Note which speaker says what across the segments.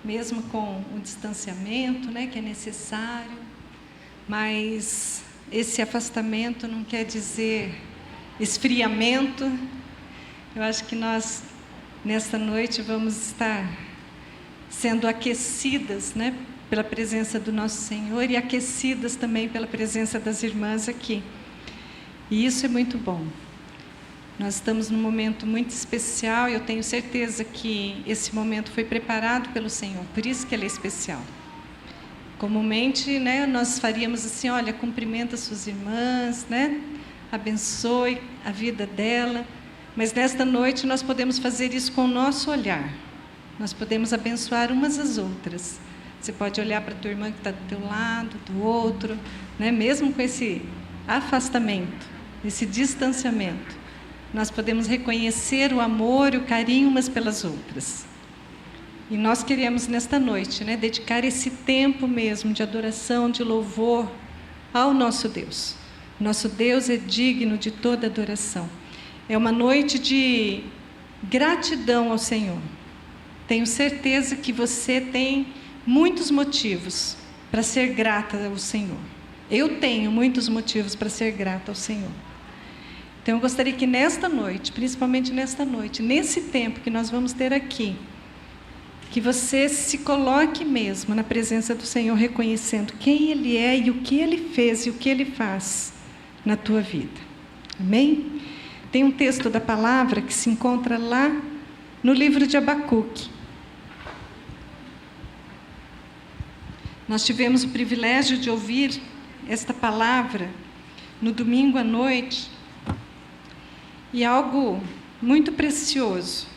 Speaker 1: mesmo com o distanciamento, né, que é necessário, mas esse afastamento não quer dizer esfriamento. Eu acho que nós, nesta noite, vamos estar sendo aquecidas, né, pela presença do nosso Senhor e aquecidas também pela presença das irmãs aqui. E isso é muito bom. Nós estamos num momento muito especial e eu tenho certeza que esse momento foi preparado pelo Senhor, por isso que ele é especial. Comumente, né, nós faríamos assim, olha, cumprimenta suas irmãs, né, abençoe a vida dela, mas nesta noite nós podemos fazer isso com o nosso olhar. Nós podemos abençoar umas às outras. Você pode olhar para a tua irmã que está do teu lado, do outro, né, mesmo com esse afastamento, esse distanciamento. Nós podemos reconhecer o amor e o carinho umas pelas outras. E nós queremos, nesta noite, né, dedicar esse tempo mesmo de adoração, de louvor ao nosso Deus. Nosso Deus é digno de toda adoração. É uma noite de gratidão ao Senhor. Tenho certeza que você tem muitos motivos para ser grata ao Senhor. Eu tenho muitos motivos para ser grata ao Senhor. Então, eu gostaria que nesta noite, principalmente nesta noite, nesse tempo que nós vamos ter aqui, que você se coloque mesmo na presença do Senhor, reconhecendo quem Ele é e o que Ele fez e o que Ele faz na tua vida. Amém? Tem um texto da palavra que se encontra lá no livro de Abacuque. Nós tivemos o privilégio de ouvir esta palavra no domingo à noite, e algo muito precioso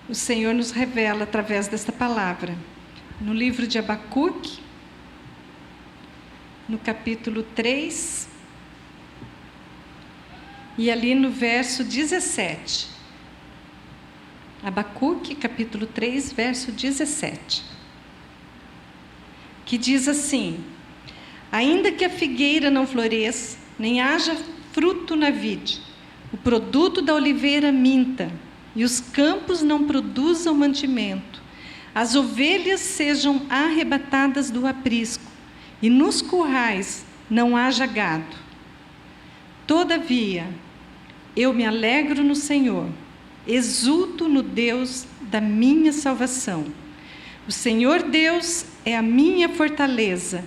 Speaker 1: o Senhor nos revela através desta palavra. No livro de Abacuque, no capítulo 3, e ali no verso 17. Abacuque, capítulo 3, verso 17. Que diz assim: ainda que a figueira não floresça, nem haja fruto na vide, o produto da oliveira minta, e os campos não produzam mantimento, as ovelhas sejam arrebatadas do aprisco, e nos currais não haja gado. Todavia, eu me alegro no Senhor, exulto no Deus da minha salvação. O Senhor Deus é a minha fortaleza,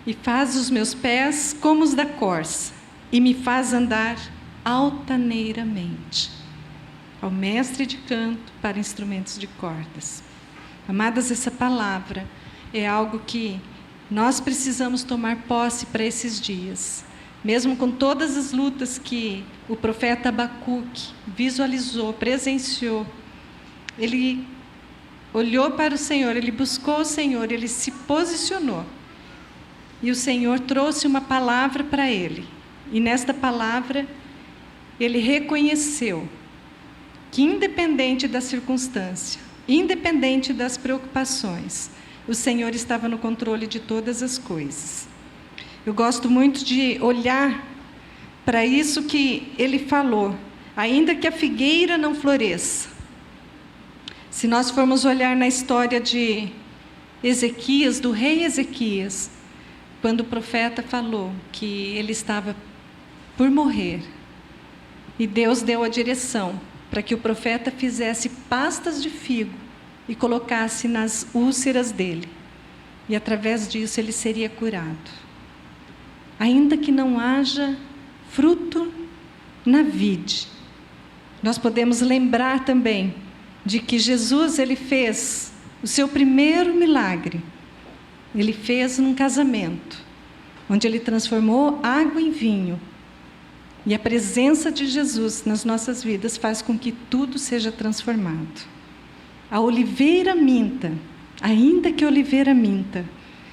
Speaker 1: e faz os meus pés como os da corça, e me faz andar altaneiramente. Ao mestre de canto para instrumentos de cordas. Amadas, essa palavra é algo que nós precisamos tomar posse para esses dias. Mesmo com todas as lutas que o profeta Abacuque visualizou, presenciou, ele olhou para o Senhor, ele buscou o Senhor, ele se posicionou. E o Senhor trouxe uma palavra para ele. E nesta palavra, ele reconheceu que, independente da circunstância, independente das preocupações, o Senhor estava no controle de todas as coisas. Eu gosto muito de olhar para isso que ele falou, ainda que a figueira não floresça. Se nós formos olhar na história de Ezequias, do rei Ezequias, quando o profeta falou que ele estava por morrer, e Deus deu a direção para que o profeta fizesse pastas de figo e colocasse nas úlceras dele, e através disso ele seria curado. Ainda que não haja fruto na vide, nós podemos lembrar também de que Jesus, ele fez o seu primeiro milagre, ele fez num casamento, onde ele transformou água em vinho. E a presença de Jesus nas nossas vidas faz com que tudo seja transformado. A oliveira minta, ainda que a oliveira minta,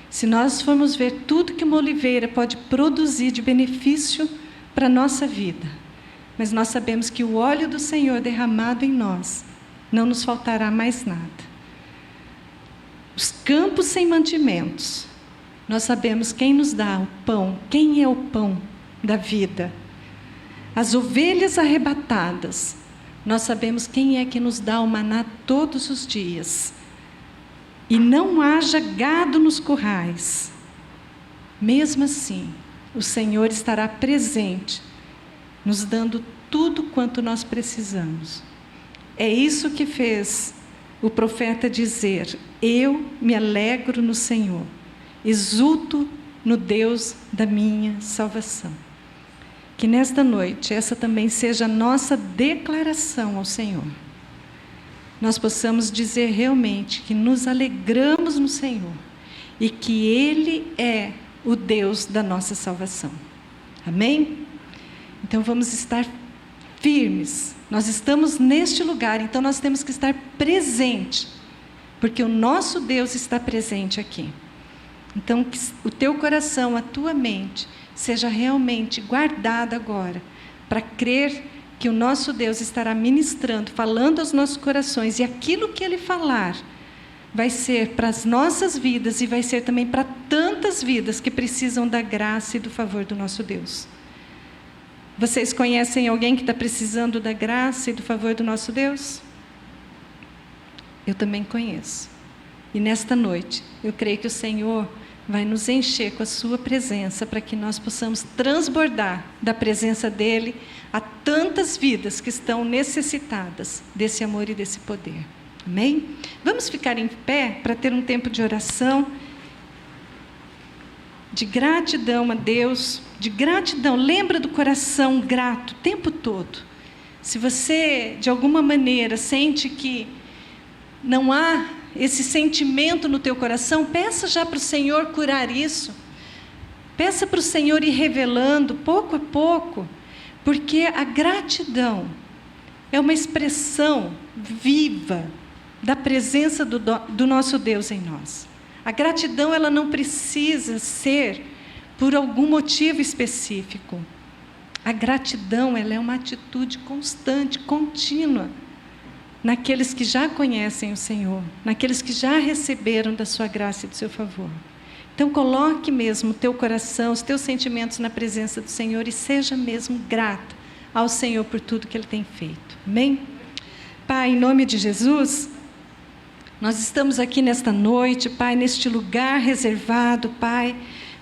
Speaker 1: se nós formos ver tudo que uma oliveira pode produzir de benefício para a nossa vida, mas nós sabemos que o óleo do Senhor derramado em nós, não nos faltará mais nada. Os campos sem mantimentos, nós sabemos quem nos dá o pão, quem é o pão da vida. As ovelhas arrebatadas, nós sabemos quem é que nos dá o maná todos os dias. E não haja gado nos currais, mesmo assim, o Senhor estará presente, nos dando tudo quanto nós precisamos. É isso que fez o profeta dizer: eu me alegro no Senhor, exulto no Deus da minha salvação. Que nesta noite essa também seja a nossa declaração ao Senhor. Nós possamos dizer realmente que nos alegramos no Senhor e que Ele é o Deus da nossa salvação. Amém? Então vamos estar firmes. Nós estamos neste lugar, então nós temos que estar presente, porque o nosso Deus está presente aqui. Então que o teu coração, a tua mente, seja realmente guardada agora, para crer que o nosso Deus estará ministrando, falando aos nossos corações, e aquilo que Ele falar vai ser para as nossas vidas e vai ser também para tantas vidas que precisam da graça e do favor do nosso Deus. Vocês conhecem alguém que está precisando da graça e do favor do nosso Deus? Eu também conheço. E nesta noite, eu creio que o Senhor vai nos encher com a sua presença, para que nós possamos transbordar da presença dEle a tantas vidas que estão necessitadas desse amor e desse poder. Amém? Vamos ficar em pé para ter um tempo de oração, de gratidão a Deus, de gratidão. Lembra do coração grato o tempo todo. Se você, de alguma maneira, sente que não há esse sentimento no teu coração, peça já para o Senhor curar isso. Peça para o Senhor ir revelando, pouco a pouco, porque a gratidão é uma expressão viva da presença do nosso Deus em nós. A gratidão, ela não precisa ser por algum motivo específico. A gratidão, ela é uma atitude constante, contínua, naqueles que já conhecem o Senhor, naqueles que já receberam da sua graça e do seu favor. Então coloque mesmo o teu coração, os teus sentimentos na presença do Senhor e seja mesmo grato ao Senhor por tudo que Ele tem feito. Amém? Pai, em nome de Jesus, nós estamos aqui nesta noite, Pai, neste lugar reservado, Pai,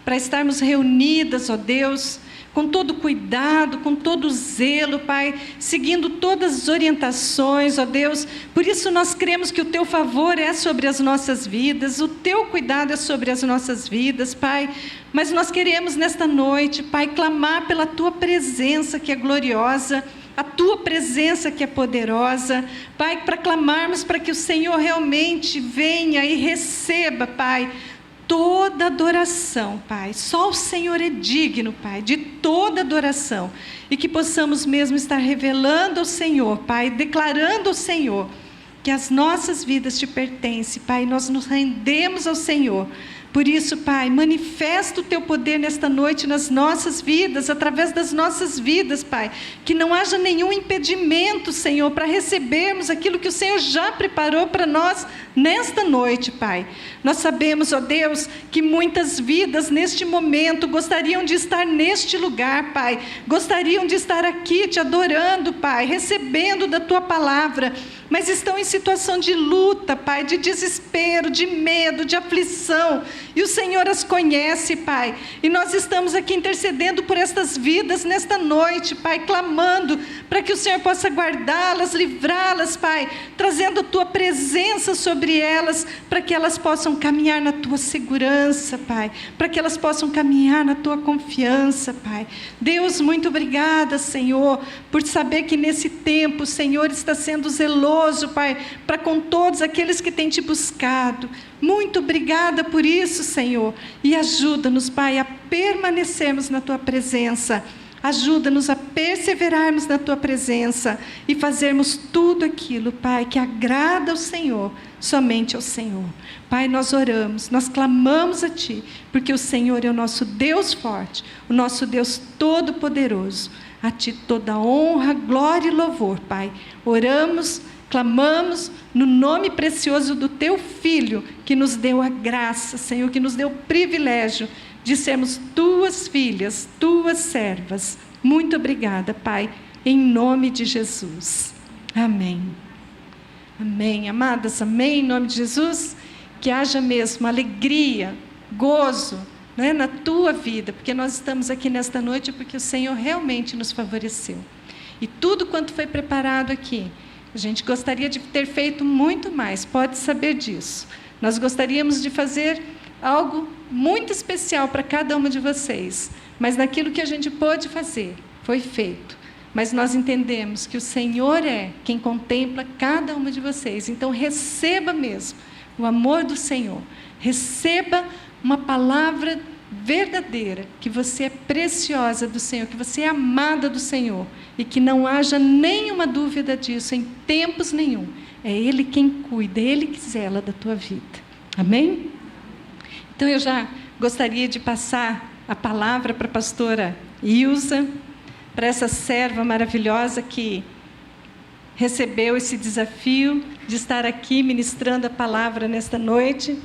Speaker 1: para estarmos reunidas, ó Deus, com todo cuidado, com todo zelo, Pai, seguindo todas as orientações, ó Deus. Por isso nós cremos que o Teu favor é sobre as nossas vidas, o Teu cuidado é sobre as nossas vidas, Pai. Mas nós queremos nesta noite, Pai, clamar pela Tua presença que é gloriosa, a Tua presença que é poderosa, Pai, para clamarmos para que o Senhor realmente venha e receba, Pai, toda adoração, Pai. Só o Senhor é digno, Pai, de toda adoração. E que possamos mesmo estar revelando ao Senhor, Pai, declarando ao Senhor que as nossas vidas te pertencem, Pai. Nós nos rendemos ao Senhor. Por isso, Pai, manifesta o Teu poder nesta noite nas nossas vidas, através das nossas vidas, Pai. Que não haja nenhum impedimento, Senhor, para recebermos aquilo que o Senhor já preparou para nós nesta noite, Pai. Nós sabemos, ó Deus, que muitas vidas neste momento gostariam de estar neste lugar, Pai. Gostariam de estar aqui te adorando, Pai, recebendo da Tua palavra, mas estão em situação de luta, Pai, de desespero, de medo, de aflição. E o Senhor as conhece, Pai. E nós estamos aqui intercedendo por estas vidas nesta noite, Pai, clamando para que o Senhor possa guardá-las, livrá-las, Pai, trazendo a Tua presença sobre elas, para que elas possam caminhar na Tua segurança, Pai, para que elas possam caminhar na Tua confiança, Pai. Deus, muito obrigada, Senhor, por saber que nesse tempo o Senhor está sendo zeloso, Pai, para com todos aqueles que têm Te buscado. Muito obrigada por isso, Senhor, e ajuda-nos, Pai, a permanecermos na Tua presença. Ajuda-nos a perseverarmos na Tua presença e fazermos tudo aquilo, Pai, que agrada ao Senhor, somente ao Senhor. Pai, nós oramos, nós clamamos a Ti, porque o Senhor é o nosso Deus forte, o nosso Deus todo-poderoso. A Ti toda honra, glória e louvor, Pai. Oramos, clamamos no nome precioso do Teu Filho, que nos deu a graça, Senhor, que nos deu o privilégio de sermos Tuas filhas, Tuas servas. Muito obrigada, Pai, em nome de Jesus. Amém. Amém. Amadas, amém, em nome de Jesus. Que haja mesmo alegria, gozo, né, na tua vida, porque nós estamos aqui nesta noite porque o Senhor realmente nos favoreceu. E tudo quanto foi preparado aqui, a gente gostaria de ter feito muito mais, pode saber disso. Nós gostaríamos de fazer algo muito especial para cada uma de vocês, mas naquilo que a gente pôde fazer, foi feito. Mas nós entendemos que o Senhor é quem contempla cada uma de vocês. Então, receba mesmo o amor do Senhor. Receba uma palavra verdadeira, que você é preciosa do Senhor, que você é amada do Senhor, e que não haja nenhuma dúvida disso, em tempos nenhum. É Ele quem cuida, é Ele que zela da tua vida. Amém? Então, eu já gostaria de passar a palavra para a pastora Ilza, para essa serva maravilhosa que recebeu esse desafio de estar aqui ministrando a palavra nesta noite.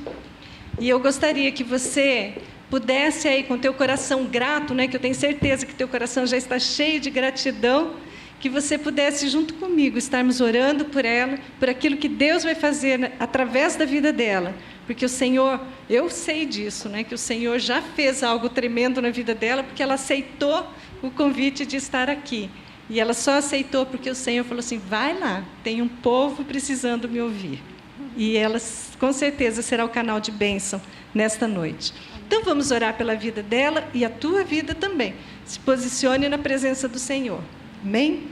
Speaker 1: E eu gostaria que você pudesse aí, com teu coração grato, né, que eu tenho certeza que teu coração já está cheio de gratidão, que você pudesse, junto comigo, estarmos orando por ela, por aquilo que Deus vai fazer através da vida dela. Porque o Senhor, eu sei disso, né, que o Senhor já fez algo tremendo na vida dela, porque ela aceitou o convite de estar aqui. E ela só aceitou porque o Senhor falou assim, vai lá, tem um povo precisando me ouvir. E ela, com certeza, será o canal de bênção nesta noite. Então, vamos orar pela vida dela e a tua vida também. Se posicione na presença do Senhor. Amém?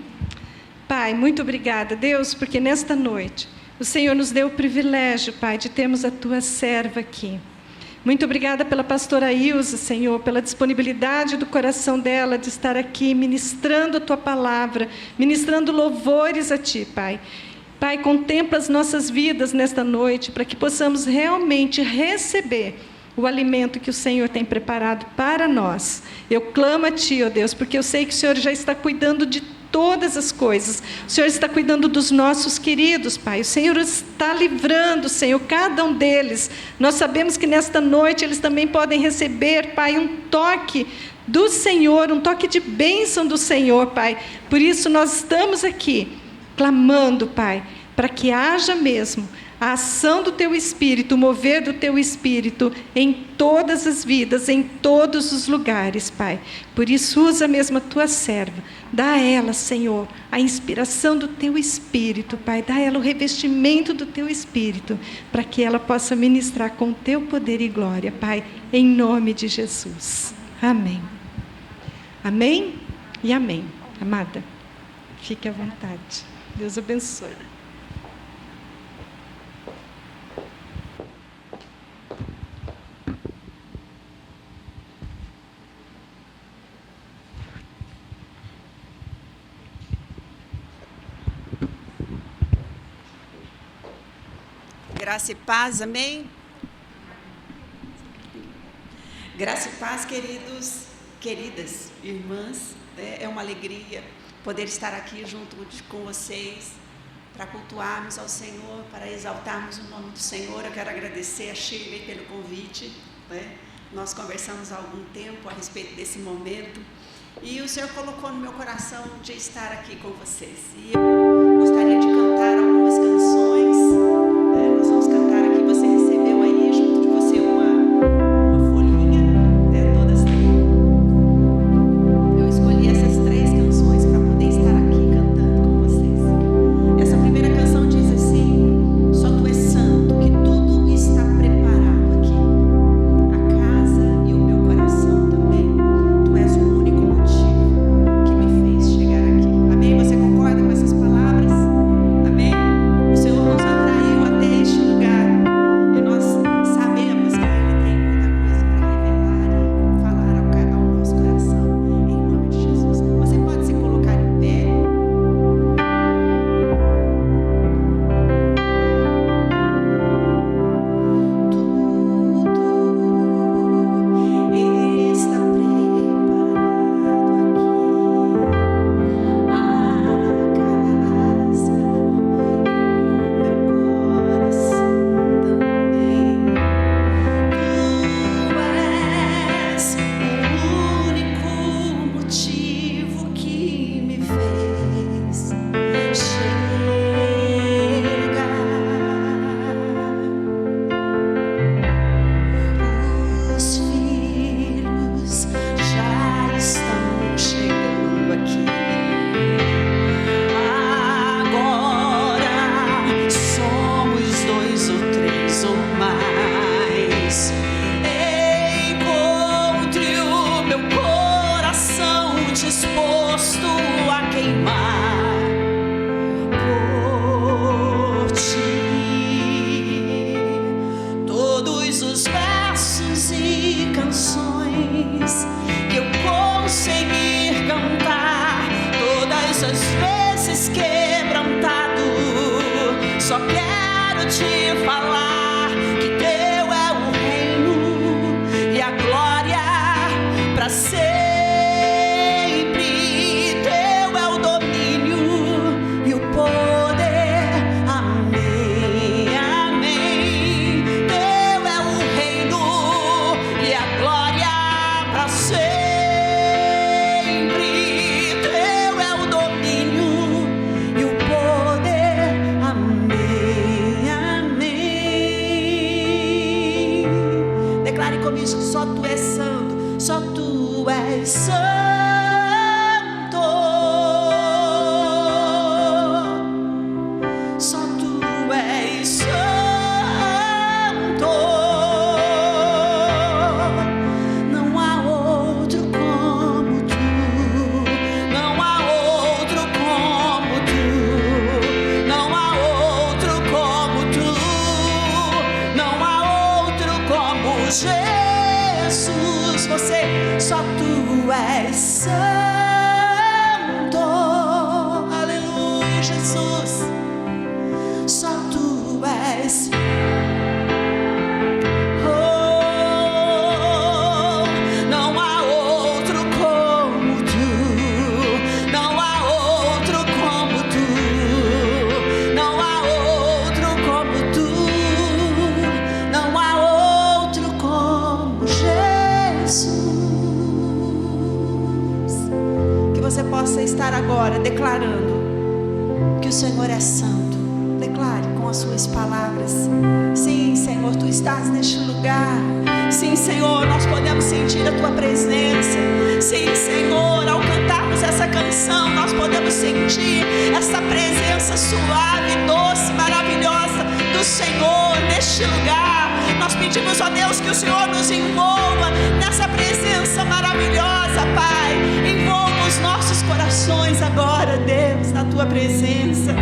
Speaker 1: Pai, muito obrigada, Deus, porque nesta noite o Senhor nos deu o privilégio, Pai, de termos a tua serva aqui. Muito obrigada pela pastora Ilza, Senhor, pela disponibilidade do coração dela de estar aqui ministrando a tua palavra, ministrando louvores a ti, Pai. Pai, contempla as nossas vidas nesta noite, para que possamos realmente receber o alimento que o Senhor tem preparado para nós. Eu clamo a ti, ó Deus, porque eu sei que o Senhor já está cuidando de todas as coisas. O Senhor está cuidando dos nossos queridos, Pai. O Senhor está livrando, Senhor, cada um deles. Nós sabemos que nesta noite eles também podem receber, Pai, um toque do Senhor, um toque de bênção do Senhor, Pai. Por isso nós estamos aqui, clamando, Pai, para que haja mesmo a ação do Teu Espírito, o mover do Teu Espírito em todas as vidas, em todos os lugares, Pai. Por isso, usa mesmo a Tua serva. Dá a ela, Senhor, a inspiração do Teu Espírito, Pai. Dá a ela o revestimento do Teu Espírito, para que ela possa ministrar com o Teu poder e glória, Pai, em nome de Jesus. Amém. Amém e amém. Amada, fique à vontade. Deus abençoe.
Speaker 2: Graça e paz, amém? Graça e paz, queridos, queridas irmãs, é uma alegria poder estar aqui junto com vocês, para cultuarmos ao Senhor, para exaltarmos o nome do Senhor. Eu quero agradecer a Shirley pelo convite, né? Nós conversamos há algum tempo a respeito desse momento, e o Senhor colocou no meu coração de estar aqui com vocês. E eu gostaria de cantar algumas canções. Nós vamos cantar aqui. Você recebeu aí junto de você uma folhinha, todas têm. Eu escolhi essas 3 canções para poder estar aqui cantando com vocês. Essa primeira canção diz assim: só Tu és santo, que tudo está preparado aqui, a casa e o meu coração também. Tu és o único motivo que me fez chegar aqui. Amém? Você concorda com essas palavras? quero te falar que teu é o reino e a glória para sempre. Teu é o domínio e o poder. Amém, amém. Teu é o reino e a glória para sempre. Teu é o domínio e o poder. Amém, amém. Declare comigo que só tu és santo, só tu és santo. Só tu és santo. Não há outro como tu. Não há outro como tu. Não há outro como tu. Não há outro como Jesus. Você, só tu és santo. Aleluia, Jesus. Só tu és. Oh, não há outro como tu. Não há outro como tu. Não há outro como tu. Não há outro como Jesus. Que você possa estar agora declarando que o Senhor é santo. Declare com as suas palavras. Sim, Senhor, tu estás neste lugar. Sim, Senhor, nós podemos sentir a tua presença. Sim, Senhor, ao cantarmos essa canção, nós podemos sentir essa presença suave, doce, maravilhosa do Senhor neste lugar. Nós pedimos, ó Deus, que o Senhor nos envolva nessa presença maravilhosa, Pai. Envolva os nossos corações agora, Deus, na tua presença.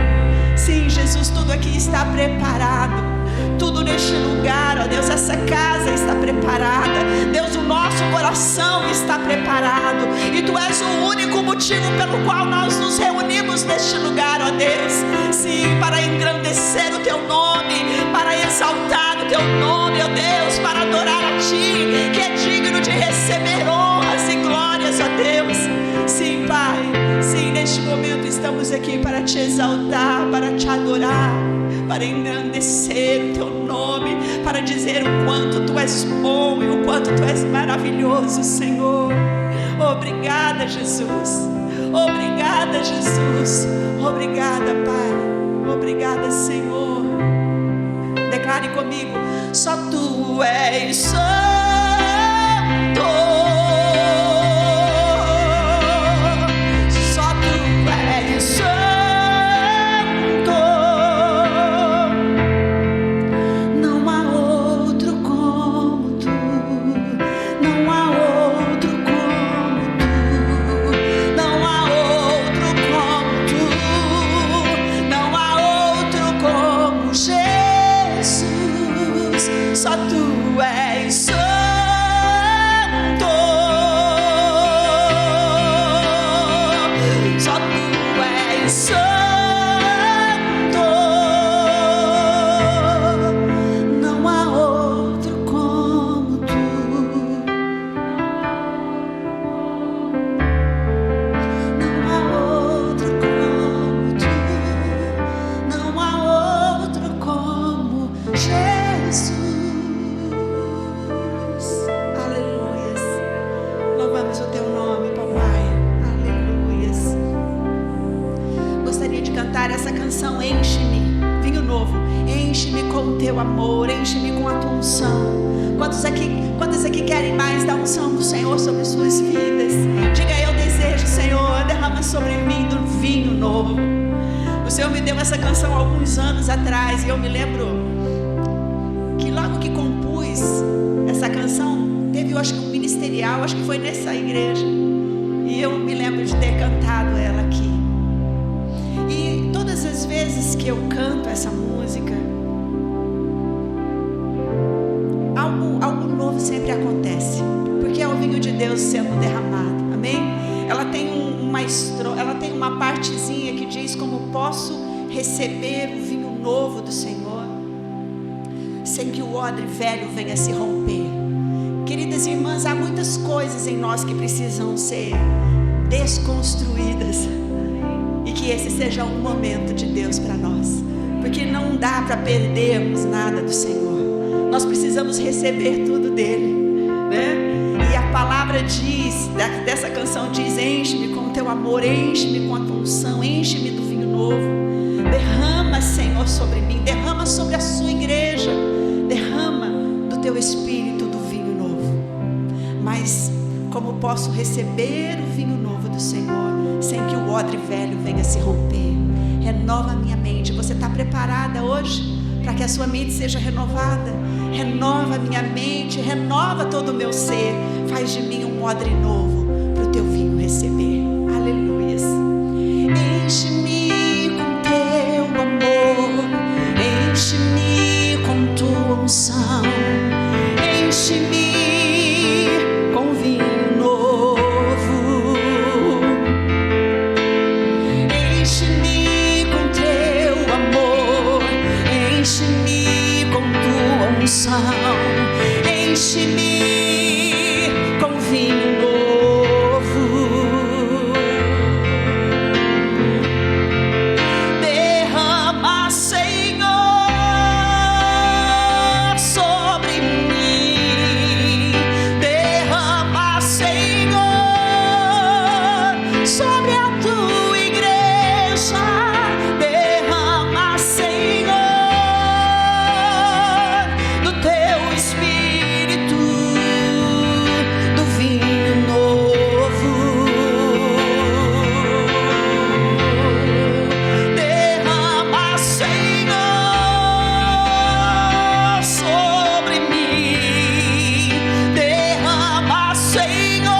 Speaker 2: Sim, Jesus, tudo aqui está preparado. Tudo neste lugar, ó Deus, essa casa está preparada. Deus, o nosso coração está preparado. E Tu és o único motivo pelo qual nós nos reunimos neste lugar, ó Deus. Sim, para engrandecer o Teu nome, para exaltar o Teu nome, ó Deus, para adorar a Ti, que é digno de receber honras e glórias, ó Deus. Sim, Pai, sim, neste momento estamos aqui para Te exaltar, para Te adorar, para engrandecer o Teu nome, para dizer o quanto Tu és bom e o quanto Tu és maravilhoso, Senhor. Obrigada, Jesus. Obrigada, Jesus. Obrigada, Pai. Obrigada, Senhor. Declare comigo: só Tu és santo. Só Tu és santo. Não há outro como Tu. Não há outro como Tu. Não há outro como Tu. Não há outro como Jesus. Só Tu és santo. Só Tu és santo. Não há outro como Tu. Não há outro como Tu. Não há outro como Jesus. Aleluias. Louvamos o Teu nome, papai. Aleluias. Gostaria de cantar essa canção: enche-me, vinho novo, enche-me com o Teu amor, enche-me com a Tua unção. Quantos aqui querem mais da unção do Senhor sobre suas vidas? Diga: eu desejo, Senhor, derrama sobre mim do vinho novo. O Senhor me deu essa canção há alguns anos atrás, e eu me lembro que logo que compus essa canção, teve, eu acho que um ministerial, acho que foi nessa igreja, e eu me lembro de ter cantado ela aqui. E todas as vezes que eu canto essa música, algo novo sempre acontece, porque é o vinho de Deus sendo derramado, amém? Ela tem ela tem uma partezinha que diz: como posso receber o vinho novo do Senhor. sem que o odre velho venha se romper. Queridas irmãs, há muitas coisas em nós que precisam ser desconstruídas, e que esse seja um momento de Deus para nós, porque não dá para perdermos nada do Senhor. Nós precisamos receber tudo dele, né? E a palavra diz, dessa canção diz: enche-me com teu amor, enche-me com a tua unção, enche-me do vinho novo. Derrama, Senhor, sobre mim, derrama sobre a sua igreja, derrama do teu espírito do vinho novo. Mas como posso receber o vinho novo do Senhor sem que o odre velho venha se romper? Renova a minha mente. Você está preparada hoje para que a sua mente seja renovada? Renova a minha mente, renova todo o meu ser. Faz de mim um odre novo para o teu vinho receber. Aleluias. Enche-me com teu amor, enche-me com tua unção, enche-me com vinho novo, enche-me com teu amor, enche-me com tua unção, enche-me com vinho novo. Derrama, Senhor, sobre mim. Derrama, Senhor, sobre a tua igreja. Derrama, Senhor, do teu espírito, do vinho novo. Derrama, Senhor, sobre mim. Derrama, Senhor,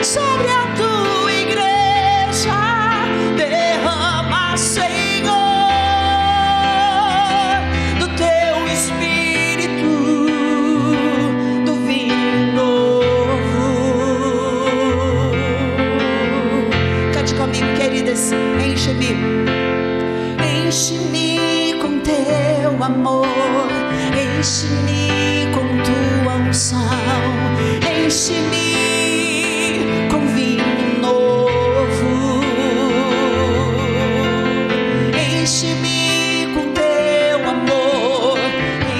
Speaker 2: sobre a tua igreja. Derrama, Senhor, do teu espírito, do vinho novo. Cante comigo, queridas. Enche-me, enche-me com teu amor, enche-me com tua unção, enche-me com vinho novo, enche-me com teu amor,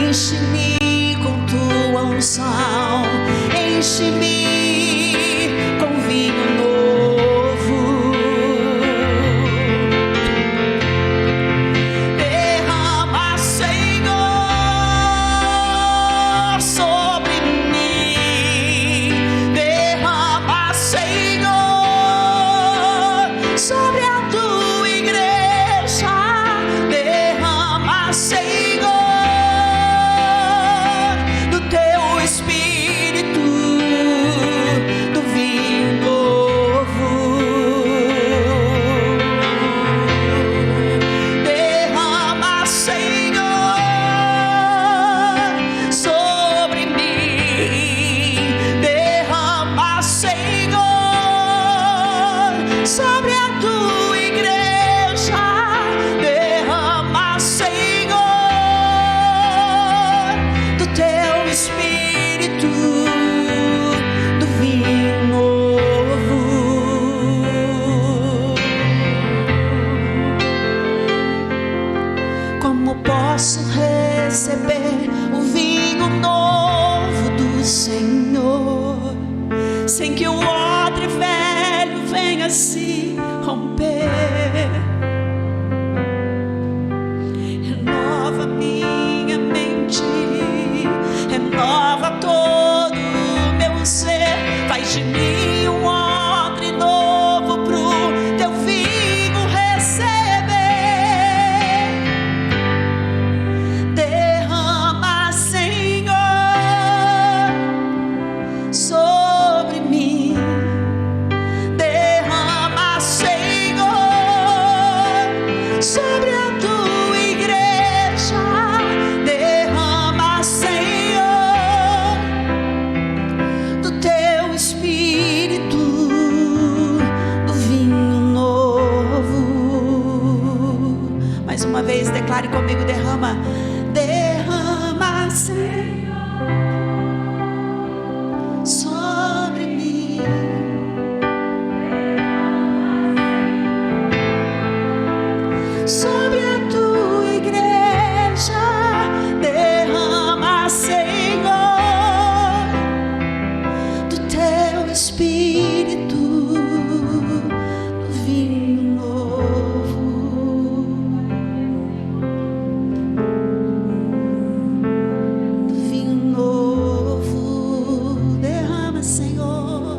Speaker 2: enche-me com tua unção, enche-me com vinho novo. Derrama, Senhor, sobre mim. Derrama, Senhor, sobre a tua igreja. Derrama, Senhor, do teu espírito, do vinho novo. Derrama, Senhor, sobre mim. Derrama, Senhor, sobre a tua igreja. Derrama, Senhor, do teu espírito, do vinho novo. Como posso receber o vinho novo do Senhor sem que o odre velho venha se romper? Renova minha mente, renova todo o meu ser. Faz de mim um odre novo pro teu vinho receber. Derrama, Senhor, sobre mim. Derrama, Senhor, sobre a tua igreja. Derrama, Senhor, do teu espírito, do vinho novo. Mais uma vez, declare comigo: derrama, derrama. sobre mim. Sobre a tua igreja, derrama, Senhor, do teu Espírito, do vinho novo. Do vinho novo, derrama, Senhor,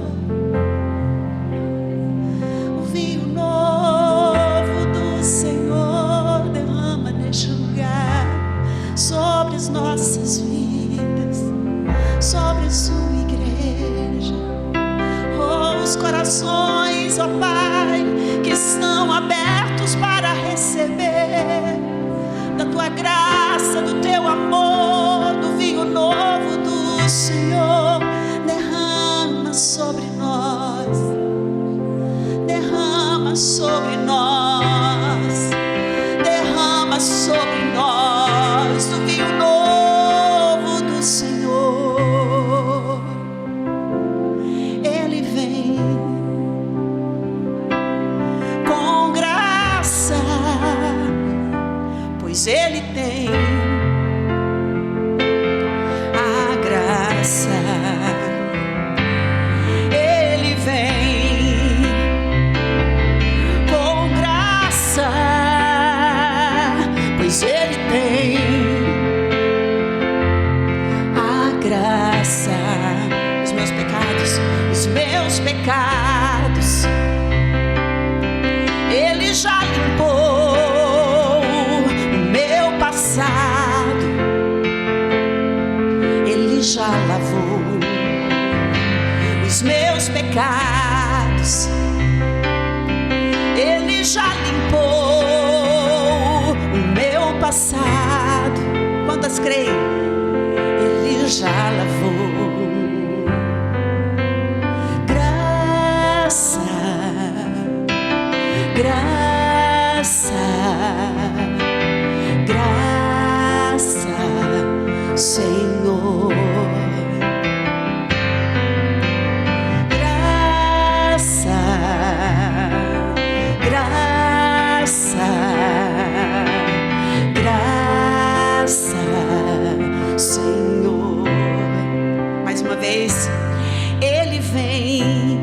Speaker 2: o vinho novo do Senhor, derrama neste lugar, sobre as nossas vidas, sobre a sua igreja. Oh, os corações, ó Pai, que estão abertos para receber da tua graça, do teu amor, do vinho novo do Senhor, derrama sobre nós, derrama sobre nós, derrama sobre nós do vinho novo do Senhor. Ele vem com graça, pois Ele tem a graça. Ele vem com graça, pois Ele tem a graça. Os meus pecados, Ele já limpou. O meu passado, Ele já lavou. Os meus pecados, Ele já limpou. O meu passado, quantas creem? Ele já lavou. Graça, graça, Senhor. Graça, graça, graça, Senhor. Mais uma vez, Ele vem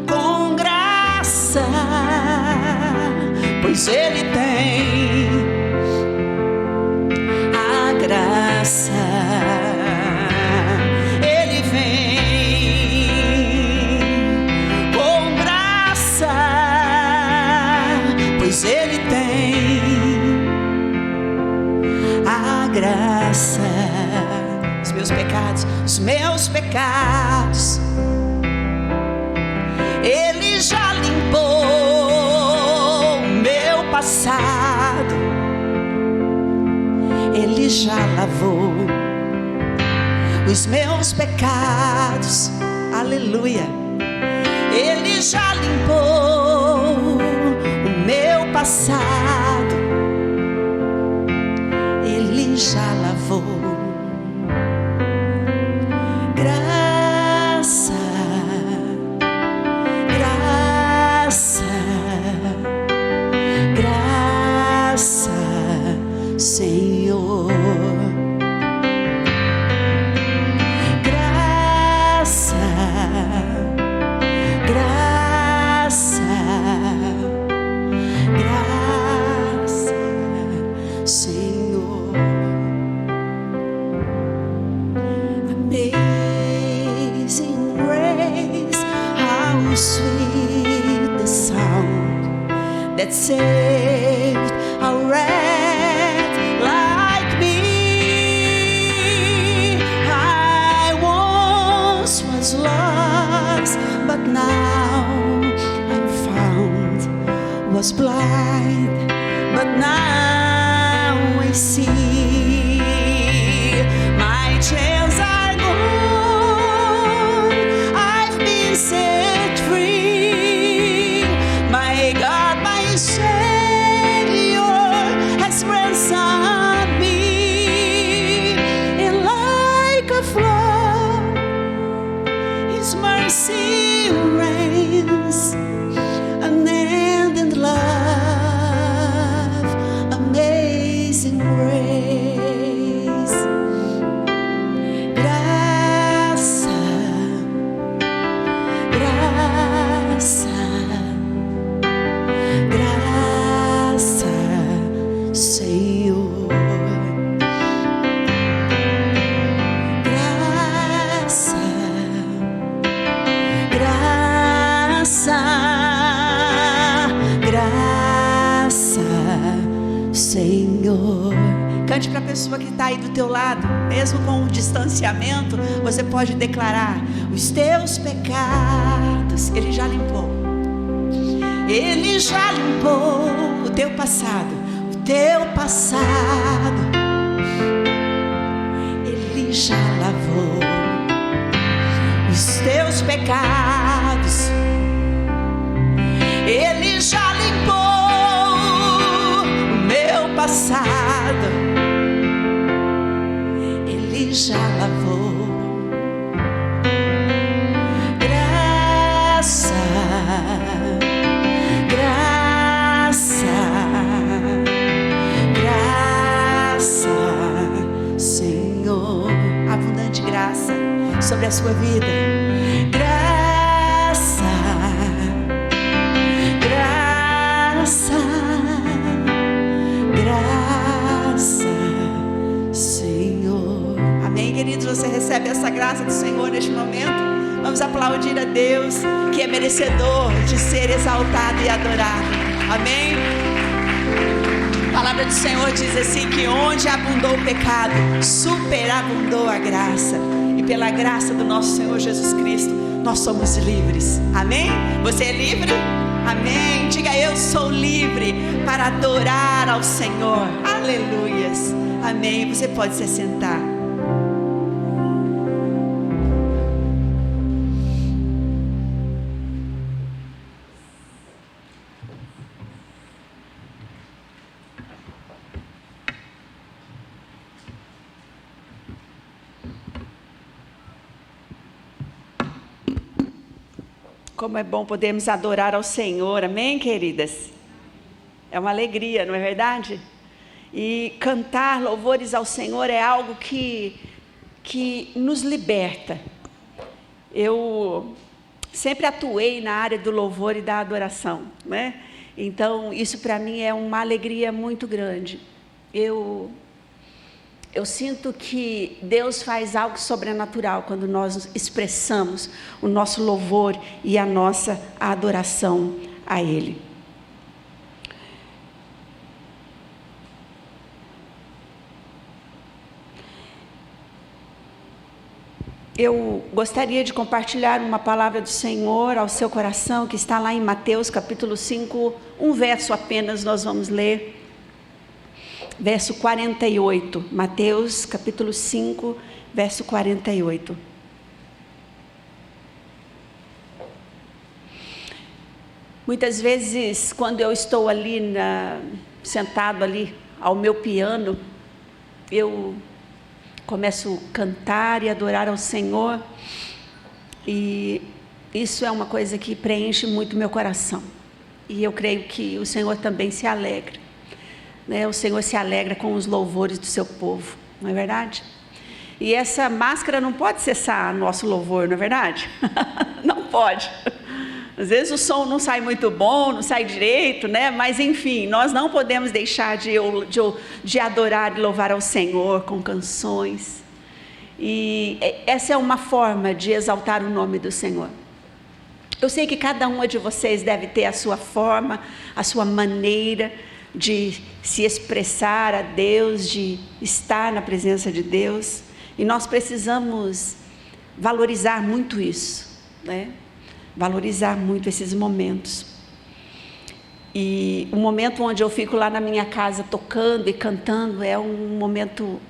Speaker 2: com graça, pois Ele tem a graça. Ele vem com graça, pois Ele tem a graça. Os meus pecados, Ele já limpou. O meu passado, Ele já lavou. Os meus pecados, aleluia, Ele já limpou. O meu passado, Ele já lavou. Graça, graça, graça, Senhor. Graça, graça, graça, Senhor. Amazing grace, how sweet the sound that saved a wretch like me. I once was lost, but now I'm found. Was blind, but now I see. My chains are gone, I've been set free. My God, my Savior has ransomed me. Senhor. Cante para a pessoa que está aí do teu lado, mesmo com o distanciamento, você pode declarar: os teus pecados Ele já limpou. Ele já limpou o teu passado, Ele já lavou os teus pecados. Ele já limpou o meu passado, Ele já lavou. Graça, Senhor, abundante graça sobre a sua vida. Graça, Senhor. Amém, queridos? Você recebe essa graça do Senhor neste momento? Vamos aplaudir a Deus, que é merecedor de ser exaltado e adorado. Amém? A palavra do Senhor diz assim, que onde abundou o pecado, superabundou a graça. E pela graça do nosso Senhor Jesus Cristo, nós somos livres. Amém? Você é livre? Amém? Diga: eu sou livre para adorar ao Senhor. Aleluias. Amém? Você pode se assentar. Como é bom podermos adorar ao Senhor, amém, queridas? É uma alegria, não é verdade? E cantar louvores ao Senhor é algo que nos liberta. Eu sempre atuei na área do louvor e da adoração, né? Então, isso para mim é uma alegria muito grande. Eu sinto que Deus faz algo sobrenatural quando nós expressamos o nosso louvor e a nossa adoração a Ele. Eu gostaria de compartilhar uma palavra do Senhor ao seu coração, que está lá em Mateus capítulo 5, um verso apenas nós vamos ler. Verso 48, Mateus capítulo 5, verso 48. Muitas vezes, quando eu estou ali, sentado ali ao meu piano, eu começo a cantar e adorar ao Senhor, e isso é uma coisa que preenche muito meu coração, e eu creio que o Senhor também se alegra. O Senhor se alegra com os louvores do seu povo, não é verdade? E essa máscara não pode cessar nosso louvor, não é verdade? Não pode. Às vezes o som não sai muito bom, não sai direito, né? Mas enfim, nós não podemos deixar de adorar e louvar ao Senhor com canções. E essa é uma forma de exaltar o nome do Senhor. Eu sei que cada uma de vocês deve ter a sua forma, a sua maneira de se expressar a Deus, de estar na presença de Deus, e nós precisamos valorizar muito isso, né? Valorizar muito esses momentos. E o momento onde eu fico lá na minha casa tocando e cantando é um momento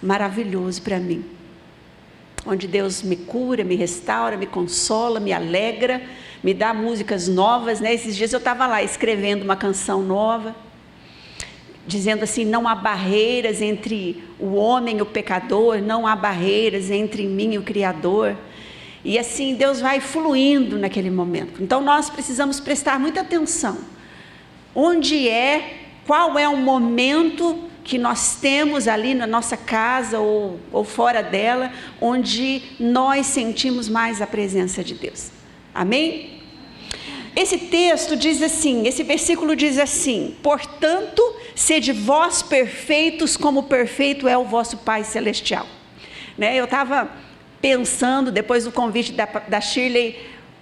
Speaker 2: maravilhoso para mim, onde Deus me cura, me restaura, me consola, me alegra, me dá músicas novas, né? Esses dias eu estava lá escrevendo uma canção nova, dizendo assim: não há barreiras entre o homem e o pecador, não há barreiras entre mim e o Criador. E assim Deus vai fluindo naquele momento. Então nós precisamos prestar muita atenção. Qual é o momento que nós temos ali na nossa casa ou fora dela, onde nós sentimos mais a presença de Deus. Amém? Esse texto diz assim, esse versículo diz assim: portanto, sede vós perfeitos como perfeito é o vosso Pai Celestial. Né? Eu estava pensando, depois do convite da Shirley,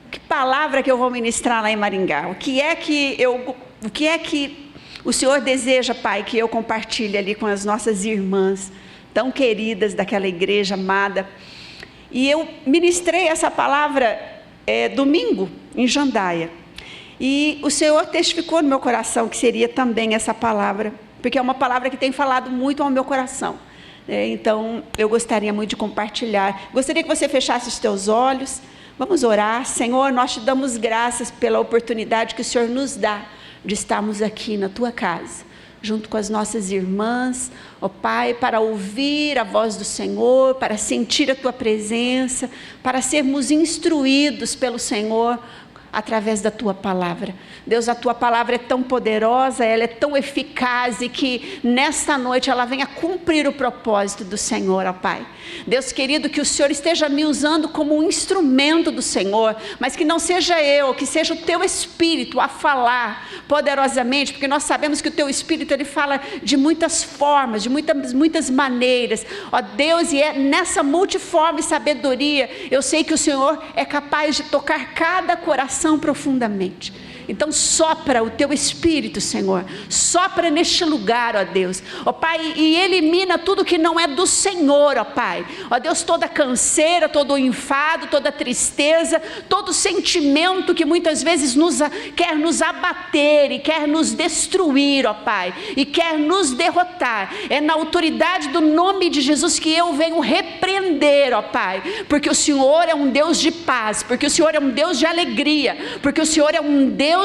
Speaker 2: que palavra que eu vou ministrar lá em Maringá, o que é que o Senhor deseja, Pai, que eu compartilhe ali com as nossas irmãs, tão queridas daquela igreja amada. E eu ministrei essa palavra domingo, em Jandaia. E o Senhor testificou no meu coração que seria também essa palavra, porque é uma palavra que tem falado muito ao meu coração. Então, eu gostaria muito de compartilhar. Gostaria que você fechasse os teus olhos. Vamos orar. Senhor, nós te damos graças pela oportunidade que o Senhor nos dá de estarmos aqui na tua casa, junto com as nossas irmãs, ó Pai, para ouvir a voz do Senhor, para sentir a tua presença, para sermos instruídos pelo Senhor através da tua palavra. Deus, a tua palavra é tão poderosa, ela é tão eficaz, e que nesta noite ela venha cumprir o propósito do Senhor, ó Pai. Deus querido, que o Senhor esteja me usando como um instrumento do Senhor, mas que não seja eu, que seja o teu Espírito a falar poderosamente, porque nós sabemos que o teu Espírito, ele fala de muitas formas, de muitas maneiras, ó Deus, e é nessa multiforme sabedoria, eu sei que o Senhor é capaz de tocar cada coração profundamente. Então sopra o teu Espírito, Senhor, sopra neste lugar, ó Deus, ó Pai, e elimina tudo que não é do Senhor, ó Pai, ó Deus, toda canseira, todo o enfado, toda tristeza, todo sentimento que muitas vezes quer nos abater e quer nos destruir, ó Pai, e quer nos derrotar. É na autoridade do nome de Jesus que eu venho repreender, ó Pai, porque o Senhor é um Deus de paz, porque o Senhor é um Deus de alegria, porque o Senhor é um Deus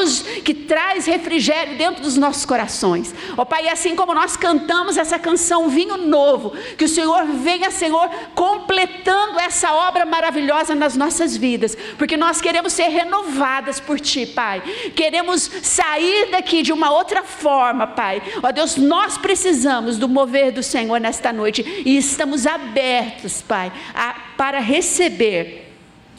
Speaker 2: que traz refrigério dentro dos nossos corações, ó Pai. E assim como nós cantamos essa canção Vinho Novo, que o Senhor venha, Senhor, completando essa obra maravilhosa nas nossas vidas, porque nós queremos ser renovadas por Ti, Pai, queremos sair daqui de uma outra forma, Pai, ó Deus, nós precisamos do mover do Senhor nesta noite, e estamos abertos, Pai, para receber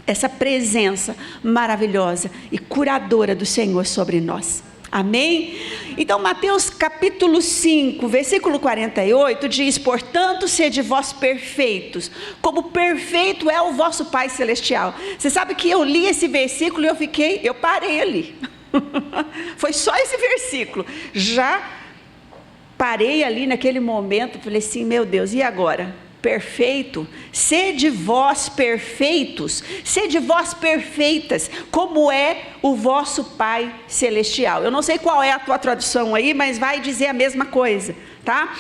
Speaker 2: essa presença maravilhosa e curadora do Senhor sobre nós. Amém? Então, Mateus capítulo 5, versículo 48 diz: portanto, sede vós perfeitos, como perfeito é o vosso Pai Celestial. Você sabe que eu li esse versículo e eu parei ali. Foi só esse versículo. Já parei ali naquele momento, falei assim, meu Deus, e agora? Perfeito, sede vós perfeitos, sede vós perfeitas, como é o vosso Pai Celestial. Eu não sei qual é a tua tradução aí, mas vai dizer a mesma coisa, tá?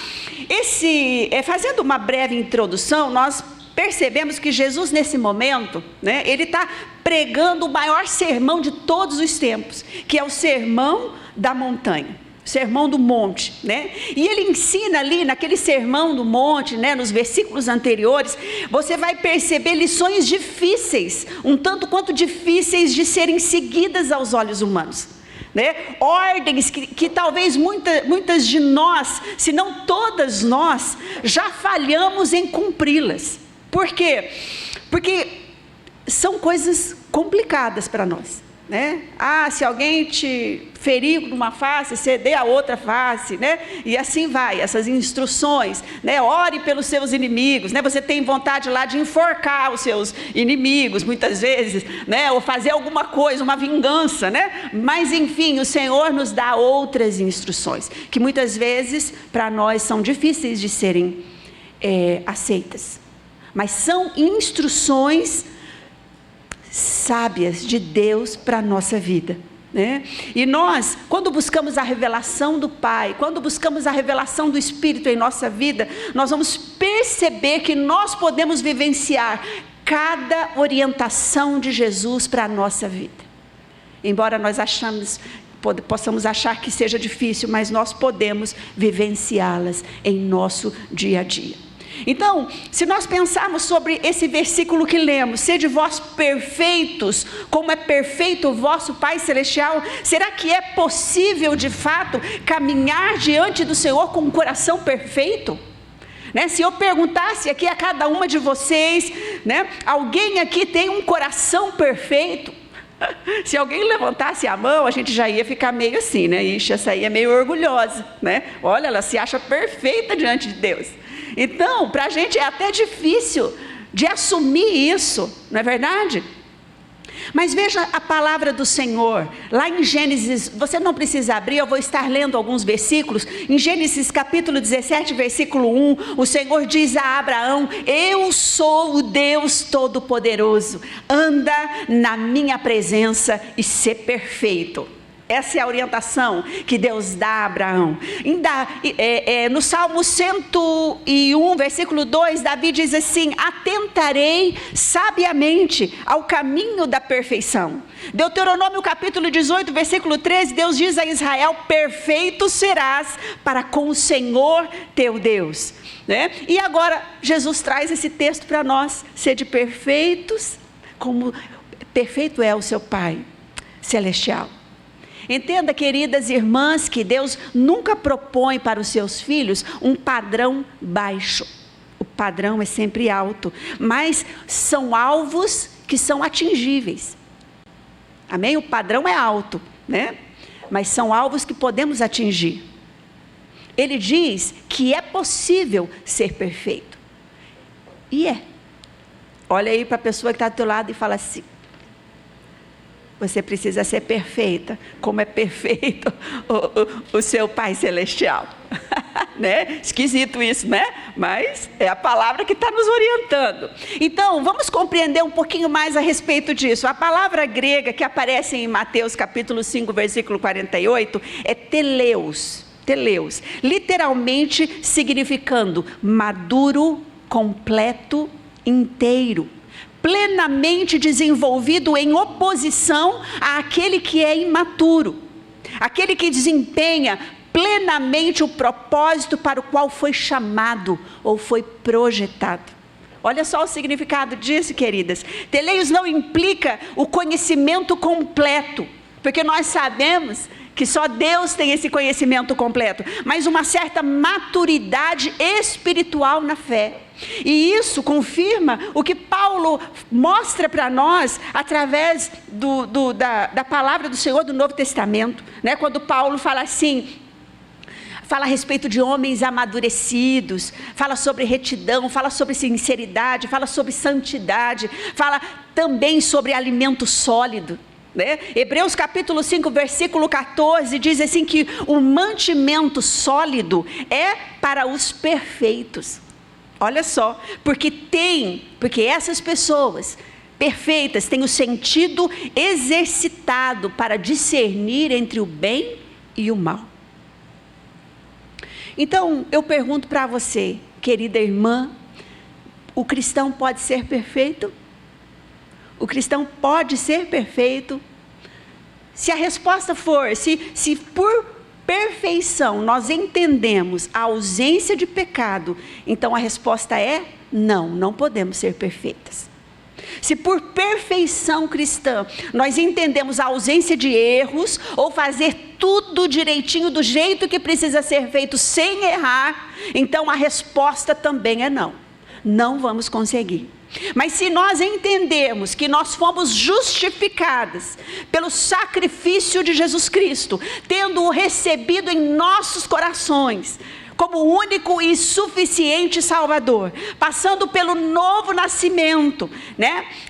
Speaker 2: Fazendo uma breve introdução, nós percebemos que Jesus nesse momento, né, ele está pregando o maior sermão de todos os tempos, que é o Sermão da Montanha. Sermão do Monte, né? E ele ensina ali naquele Sermão do Monte, né, nos versículos anteriores, você vai perceber lições difíceis, um tanto quanto difíceis de serem seguidas aos olhos humanos, né? Ordens que talvez muitas de nós, se não todas nós, já falhamos em cumpri-las. Por quê? Porque são coisas complicadas para nós, né? Se alguém te ferir numa face, você dê a outra face, né? E assim vai, essas instruções, né? Ore pelos seus inimigos, né? Você tem vontade lá de enforcar os seus inimigos, muitas vezes, né? Ou fazer alguma coisa, uma vingança, né? Mas enfim, o Senhor nos dá outras instruções, que muitas vezes para nós são difíceis de serem aceitas, mas são instruções sábias de Deus para a nossa vida, né? E nós, quando buscamos a revelação do Pai, quando buscamos a revelação do Espírito em nossa vida, nós vamos perceber que nós podemos vivenciar cada orientação de Jesus para a nossa vida. Embora nós possamos achar que seja difícil, mas nós podemos vivenciá-las em nosso dia a dia. Então, se nós pensarmos sobre esse versículo que lemos, sede vós perfeitos, como é perfeito o vosso Pai Celestial, será que é possível de fato caminhar diante do Senhor com um coração perfeito? Né? Se eu perguntasse aqui a cada uma de vocês, né, alguém aqui tem um coração perfeito? Se alguém levantasse a mão, a gente já ia ficar meio assim, né? Ixi, essa aí é meio orgulhosa, né? Olha, ela se acha perfeita diante de Deus. Então, para a gente é até difícil de assumir isso, não é verdade? Mas veja a palavra do Senhor, lá em Gênesis, você não precisa abrir, eu vou estar lendo alguns versículos. Em Gênesis capítulo 17, versículo 1, o Senhor diz a Abraão: eu sou o Deus Todo-Poderoso, anda na minha presença e ser perfeito. Essa é a orientação que Deus dá a Abraão. No Salmo 101, versículo 2, Davi diz assim: atentarei sabiamente ao caminho da perfeição. Deuteronômio capítulo 18, versículo 13, Deus diz a Israel: perfeito serás para com o Senhor teu Deus. E agora Jesus traz esse texto para nós: sede perfeitos, como perfeito é o seu Pai celestial. Entenda, queridas irmãs, que Deus nunca propõe para os seus filhos um padrão baixo. O padrão é sempre alto, mas são alvos que são atingíveis. Amém? O padrão é alto, mas são alvos que podemos atingir. Ele diz que é possível ser perfeito. E é. Olha aí para a pessoa que está do teu lado e fala assim: você precisa ser perfeita, como é perfeito o seu Pai Celestial. Esquisito isso, Mas é a palavra que está nos orientando. Então, vamos compreender um pouquinho mais a respeito disso. A palavra grega que aparece em Mateus capítulo 5, versículo 48, é teleus. Teleus, literalmente significando maduro, completo, inteiro, plenamente desenvolvido em oposição àquele que é imaturo, aquele que desempenha plenamente o propósito para o qual foi chamado ou foi projetado. Olha só o significado disso, queridas. Teleios não implica o conhecimento completo, porque nós sabemos que só Deus tem esse conhecimento completo, mas uma certa maturidade espiritual na fé. E isso confirma o que Paulo mostra para nós através da palavra do Senhor do Novo Testamento, quando Paulo fala assim, fala a respeito de homens amadurecidos, fala sobre retidão, fala sobre sinceridade, fala sobre santidade, fala também sobre alimento sólido. Hebreus capítulo 5, versículo 14, diz assim que o mantimento sólido é para os perfeitos. Olha só, porque essas pessoas perfeitas têm o sentido exercitado para discernir entre o bem e o mal. Então, eu pergunto para você, querida irmã, o cristão pode ser perfeito? O cristão pode ser perfeito? Se a resposta for, se por perfeição nós entendemos a ausência de pecado, então a resposta é não, não podemos ser perfeitas. Se por perfeição cristã nós entendemos a ausência de erros, ou fazer tudo direitinho do jeito que precisa ser feito sem errar, então a resposta também é não. Não vamos conseguir. Mas se nós entendermos que nós fomos justificadas pelo sacrifício de Jesus Cristo, tendo-o recebido em nossos corações, como o único e suficiente Salvador, passando pelo novo nascimento,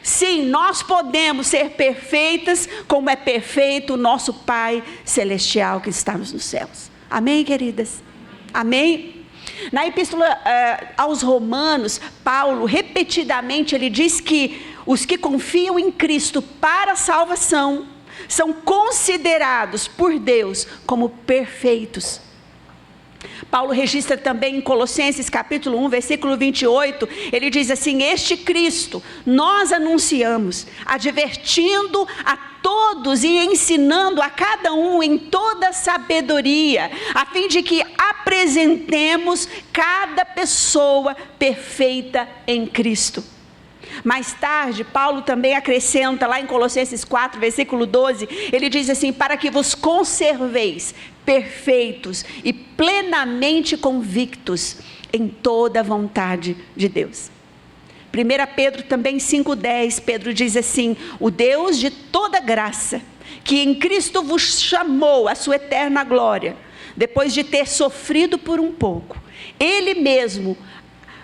Speaker 2: Sim, nós podemos ser perfeitas, como é perfeito o nosso Pai Celestial que está nos céus. Amém, queridas? Amém? Na epístola aos Romanos, Paulo, repetidamente, ele diz que os que confiam em Cristo para a salvação, são considerados por Deus como perfeitos. Paulo registra também em Colossenses capítulo 1, versículo 28, ele diz assim: este Cristo nós anunciamos, advertindo a todos e ensinando a cada um em toda sabedoria, a fim de que apresentemos cada pessoa perfeita em Cristo. Mais tarde, Paulo também acrescenta lá em Colossenses 4, versículo 12, ele diz assim: para que vos conserveis perfeitos e plenamente convictos em toda a vontade de Deus. 1 Pedro também 5,10, Pedro diz assim: o Deus de toda graça, que em Cristo vos chamou à sua eterna glória, depois de ter sofrido por um pouco, Ele mesmo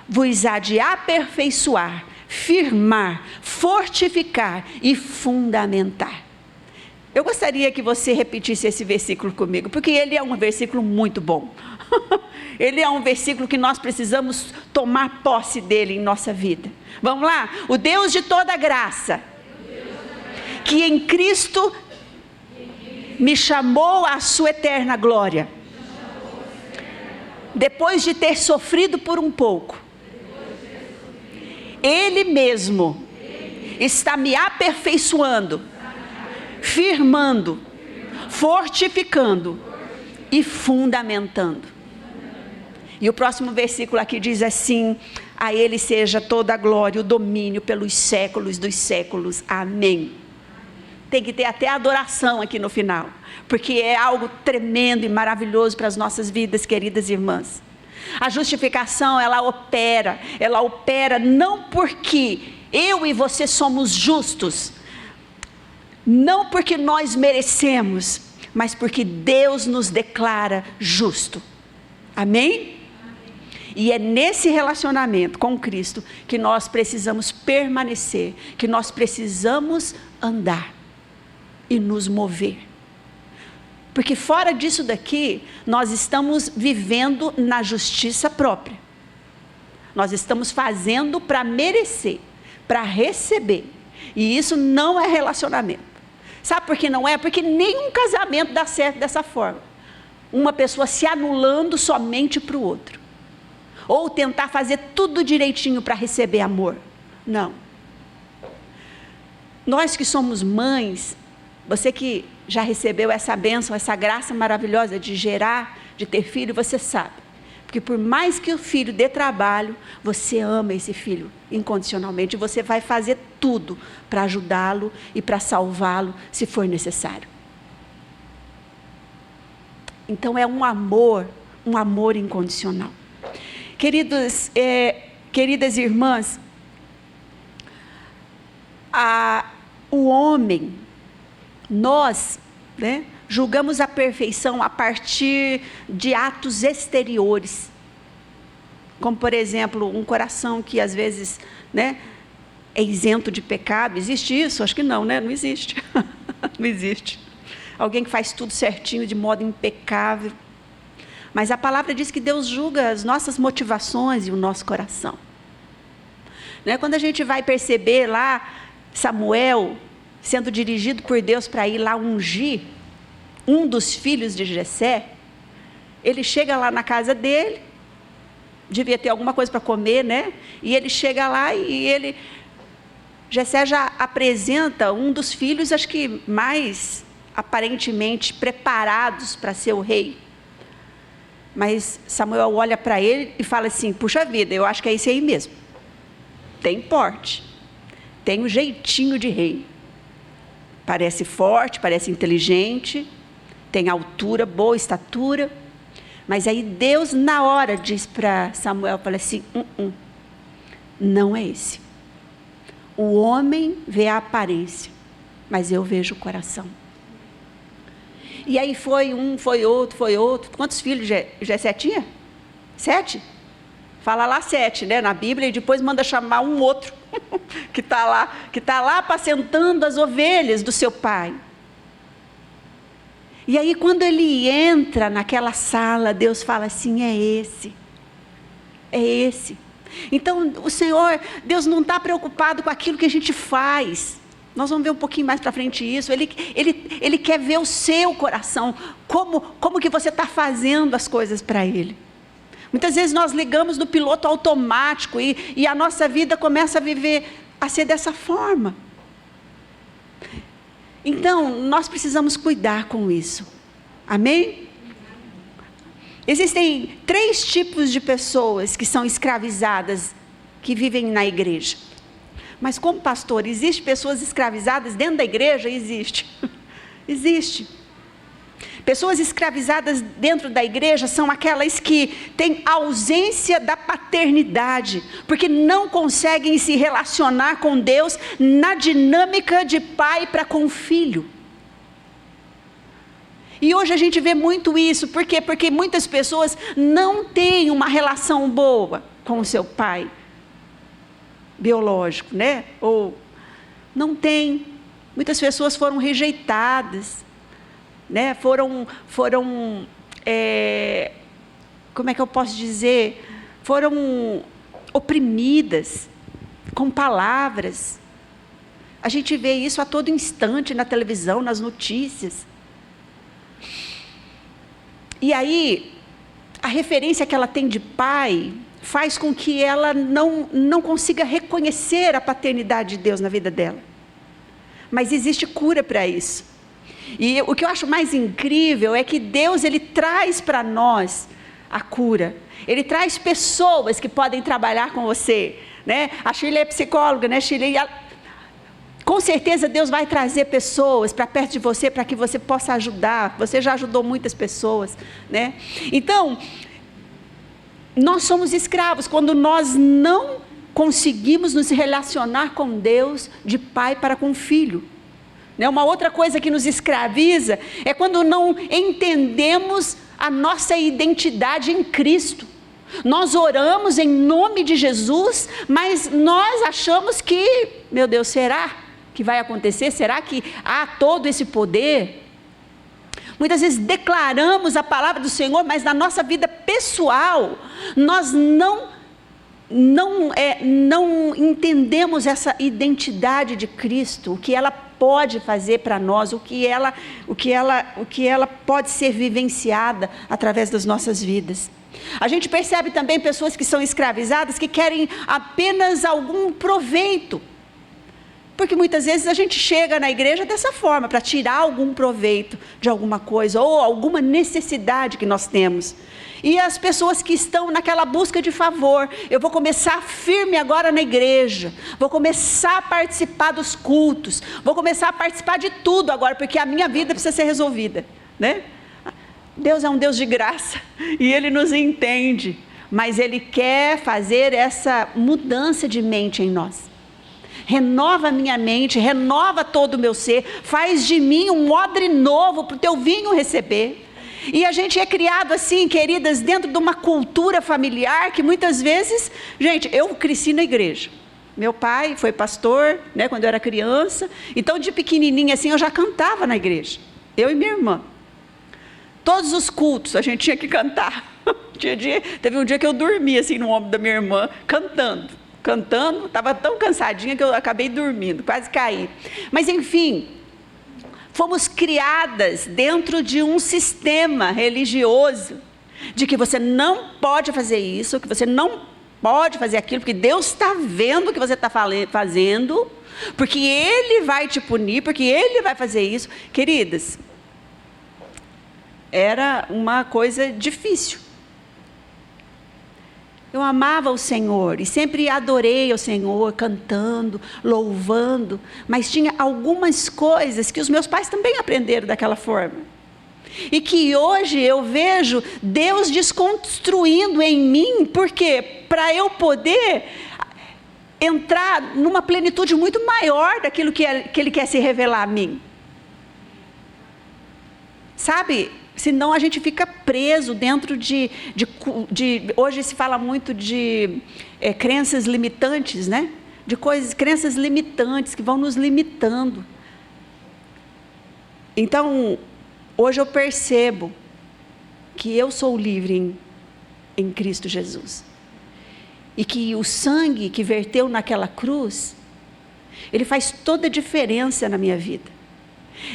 Speaker 2: vos há de aperfeiçoar, firmar, fortificar e fundamentar. Eu gostaria que você repetisse esse versículo comigo, porque ele é um versículo muito bom. Ele é um versículo que nós precisamos tomar posse dele em nossa vida. Vamos lá? O Deus de toda graça, que em Cristo me chamou à sua eterna glória, depois de ter sofrido por um pouco, Ele mesmo está me aperfeiçoando, firmando, fortificando e fundamentando. E o próximo versículo aqui diz assim: a Ele seja toda a glória, o domínio pelos séculos dos séculos. Amém. Tem que ter até adoração aqui no final, porque é algo tremendo e maravilhoso para as nossas vidas, queridas irmãs. A justificação, ela opera não porque eu e você somos justos, não porque nós merecemos, mas porque Deus nos declara justo. Amém? E é nesse relacionamento com Cristo que nós precisamos permanecer, que nós precisamos andar e nos mover. Porque fora disso daqui, nós estamos vivendo na justiça própria. Nós estamos fazendo para merecer, para receber. E isso não é relacionamento. Sabe por que não é? Porque nenhum casamento dá certo dessa forma. Uma pessoa se anulando somente para o outro. Ou tentar fazer tudo direitinho para receber amor. Não. Nós que somos mães, você que já recebeu essa bênção, essa graça maravilhosa de gerar, de ter filho, você sabe. Porque por mais que o filho dê trabalho, você ama esse filho incondicionalmente. E você vai fazer tudo para ajudá-lo e para salvá-lo, se for necessário. Então é um amor incondicional. Queridas irmãs, o homem, nós, julgamos a perfeição a partir de atos exteriores, como por exemplo, um coração que às vezes, é isento de pecado. Existe isso? Acho que não, não existe. Não existe. Alguém que faz tudo certinho, de modo impecável. Mas a palavra diz que Deus julga as nossas motivações e o nosso coração. Quando a gente vai perceber lá Samuel sendo dirigido por Deus para ir lá ungir um dos filhos de Jessé, ele chega lá na casa dele, devia ter alguma coisa para comer, e ele chega lá e Jessé já apresenta um dos filhos, acho que mais aparentemente preparados para ser o rei. Mas Samuel olha para ele e fala assim: puxa vida, eu acho que é esse aí mesmo. Tem porte, tem um jeitinho de rei. Parece forte, parece inteligente, tem altura, boa estatura. Mas aí Deus na hora diz para Samuel, fala assim: não é esse. O homem vê a aparência, mas eu vejo o coração. E aí foi um, foi outro. Quantos filhos Jessé tinha? 7? Fala lá 7, na Bíblia, e depois manda chamar um outro, que está lá apacentando as ovelhas do seu pai. E aí quando ele entra naquela sala, Deus fala assim: é esse. Então o Senhor, Deus não está preocupado com aquilo que a gente faz. Nós vamos ver um pouquinho mais para frente isso. Ele quer ver o seu coração, como que você está fazendo as coisas para Ele. Muitas vezes nós ligamos no piloto automático e a nossa vida começa a ser dessa forma. Então, nós precisamos cuidar com isso. Amém? Existem 3 tipos de pessoas que são escravizadas, que vivem na igreja. Mas como pastor, existe pessoas escravizadas dentro da igreja? Existe. Existe. Pessoas escravizadas dentro da igreja são aquelas que têm ausência da paternidade, porque não conseguem se relacionar com Deus na dinâmica de pai para com filho. E hoje a gente vê muito isso. Por quê? Porque muitas pessoas não têm uma relação boa com o seu pai. biológico, né? Ou não tem. Muitas pessoas foram rejeitadas, né? Foram como é que eu posso dizer? Foram oprimidas com palavras. A gente vê isso a todo instante na televisão, nas notícias. E aí, a referência que ela tem de pai faz com que ela não consiga reconhecer a paternidade de Deus na vida dela. Mas existe cura para isso. E o que eu acho mais incrível é que Deus, Ele traz para nós a cura. Ele traz pessoas que podem trabalhar com você, né? A Shirley é psicóloga, né, Shirley? Com certeza Deus vai trazer pessoas para perto de você, para que você possa ajudar. Você já ajudou muitas pessoas, né? Então, nós somos escravos quando nós não conseguimos nos relacionar com Deus de pai para com filho. Uma outra coisa que nos escraviza é quando não entendemos a nossa identidade em Cristo. Nós oramos em nome de Jesus, mas nós achamos que, meu Deus, será que vai acontecer? Será que há todo esse poder? Muitas vezes declaramos a palavra do Senhor, mas na nossa vida pessoal, nós não entendemos essa identidade de Cristo, o que ela pode fazer para nós, o que ela pode ser vivenciada através das nossas vidas. A gente percebe também pessoas que são escravizadas, que querem apenas algum proveito, porque muitas vezes a gente chega na igreja dessa forma, para tirar algum proveito de alguma coisa, ou alguma necessidade que nós temos. E as pessoas que estão naquela busca de favor, eu vou começar firme agora na igreja, vou começar a participar dos cultos, vou começar a participar de tudo agora, porque a minha vida precisa ser resolvida, né? Deus é um Deus de graça, e Ele nos entende, mas Ele quer fazer essa mudança de mente em nós. Renova a minha mente, renova todo o meu ser, faz de mim um odre novo para o teu vinho receber. E a gente é criado assim, queridas, dentro de uma cultura familiar que muitas vezes, gente, eu cresci na igreja. Meu pai foi pastor, né, quando eu era criança, então de pequenininha assim eu já cantava na igreja, eu e minha irmã. Todos os cultos a gente tinha que cantar. Teve um dia que eu dormi assim no ombro da minha irmã, cantando, estava tão cansadinha que eu acabei dormindo, quase caí. Mas enfim, fomos criadas dentro de um sistema religioso, de que você não pode fazer isso, que você não pode fazer aquilo, porque Deus está vendo o que você está fazendo, porque Ele vai te punir, porque Ele vai fazer isso. Queridas, era uma coisa difícil. Eu amava o Senhor e sempre adorei o Senhor, cantando, louvando, mas tinha algumas coisas que os meus pais também aprenderam daquela forma. E que hoje eu vejo Deus desconstruindo em mim, porque para eu poder entrar numa plenitude muito maior daquilo que Ele quer se revelar a mim. Sabe? Senão a gente fica preso dentro de hoje se fala muito de crenças limitantes, né? De crenças limitantes que vão nos limitando. Então, hoje eu percebo que eu sou livre em Cristo Jesus. E que o sangue que verteu naquela cruz, ele faz toda a diferença na minha vida.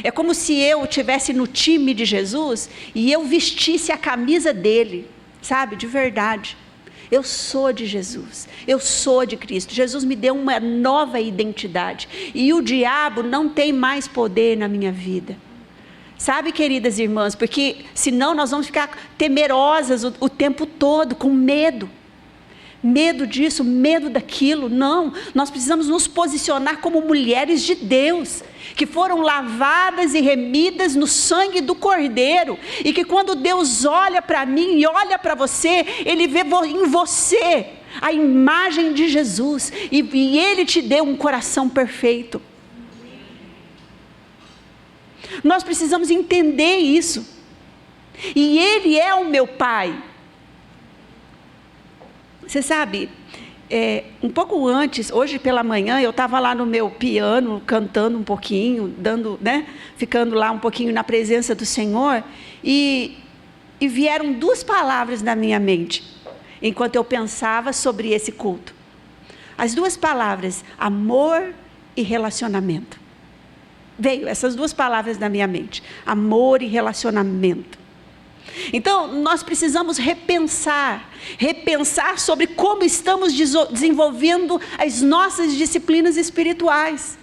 Speaker 2: É como se eu estivesse no time de Jesus e eu vestisse a camisa dele, sabe, de verdade. Eu sou de Jesus, eu sou de Cristo. Jesus me deu uma nova identidade e o diabo não tem mais poder na minha vida. Sabe, queridas irmãs, porque senão nós vamos ficar temerosas o tempo todo, com medo. Medo disso, medo daquilo. Não, nós precisamos nos posicionar como mulheres de Deus, que foram lavadas e remidas no sangue do Cordeiro, e que quando Deus olha para mim e olha para você, Ele vê em você a imagem de Jesus, e Ele te deu um coração perfeito. Nós precisamos entender isso, e Ele é o meu Pai. Você sabe, um pouco antes, hoje pela manhã, eu estava lá no meu piano, cantando um pouquinho, ficando lá um pouquinho na presença do Senhor, e vieram 2 palavras na minha mente, enquanto eu pensava sobre esse culto. As 2 palavras, amor e relacionamento. Veio essas 2 palavras na minha mente, amor e relacionamento. Então, nós precisamos repensar sobre como estamos desenvolvendo as nossas disciplinas espirituais.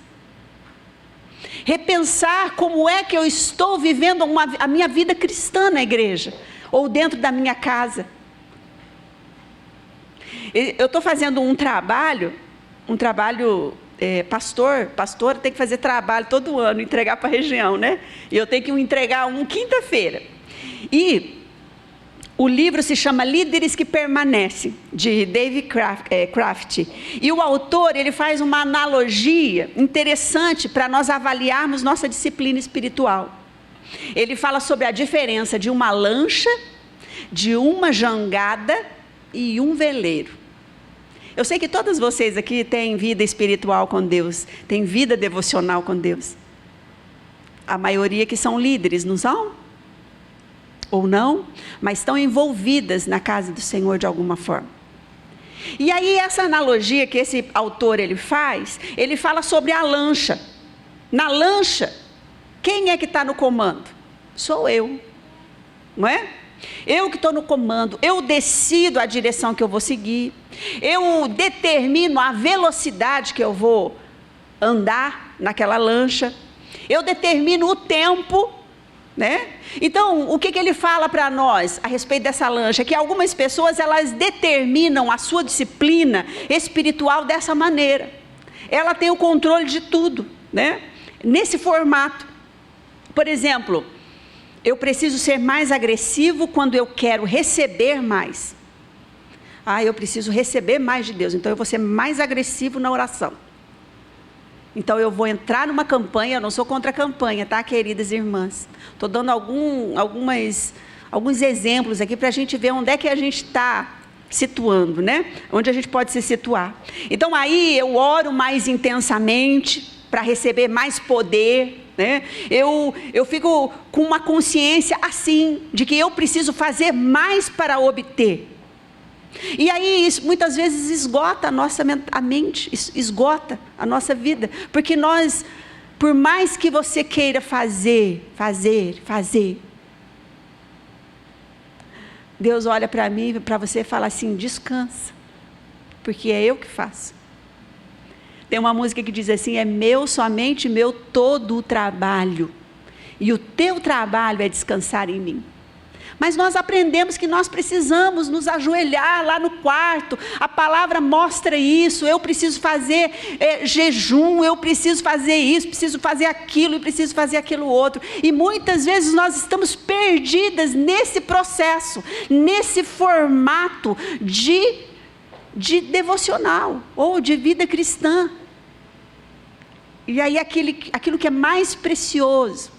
Speaker 2: Repensar como é que eu estou vivendo a minha vida cristã na igreja, ou dentro da minha casa. Eu estou fazendo um trabalho, pastor tem que fazer trabalho todo ano, entregar para a região, né? E eu tenho que entregar quinta-feira. E o livro se chama Líderes que Permanecem, de David Kraft. E o autor, ele faz uma analogia interessante para nós avaliarmos nossa disciplina espiritual. Ele fala sobre a diferença de uma lancha, de uma jangada e um veleiro. Eu sei que todas vocês aqui têm vida espiritual com Deus, têm vida devocional com Deus. A maioria que são líderes, não são? Ou não, mas estão envolvidas na casa do Senhor de alguma forma. E aí essa analogia que esse autor ele fala sobre a lancha. Na lancha, quem é que está no comando? Sou eu, não é? Eu que estou no comando, eu decido a direção que eu vou seguir, eu determino a velocidade que eu vou andar naquela lancha, eu determino o tempo, né? Então, o que ele fala para nós a respeito dessa lancha? Que algumas pessoas, elas determinam a sua disciplina espiritual dessa maneira. Ela tem o controle de tudo, né? Nesse formato. Por exemplo, eu preciso ser mais agressivo quando eu quero receber mais. Eu preciso receber mais de Deus, então eu vou ser mais agressivo na oração. Então eu vou entrar numa campanha, eu não sou contra a campanha, tá, queridas irmãs? Estou dando alguns exemplos aqui para a gente ver onde é que a gente está situando, né? Onde a gente pode se situar. Então aí eu oro mais intensamente para receber mais poder, né? Eu fico com uma consciência assim, de que eu preciso fazer mais para obter. E aí isso muitas vezes esgota a mente, esgota a nossa vida, porque nós, por mais que você queira fazer, Deus olha para mim, para você e fala assim, descansa, porque é eu que faço. Tem uma música que diz assim, é meu, somente meu, todo o trabalho, e o teu trabalho é descansar em mim. Mas nós aprendemos que nós precisamos nos ajoelhar lá no quarto, a palavra mostra isso, eu preciso fazer jejum, eu preciso fazer isso, preciso fazer aquilo, e preciso fazer aquilo outro, e muitas vezes nós estamos perdidas nesse processo, nesse formato de devocional, ou de vida cristã, e aí aquilo que é mais precioso,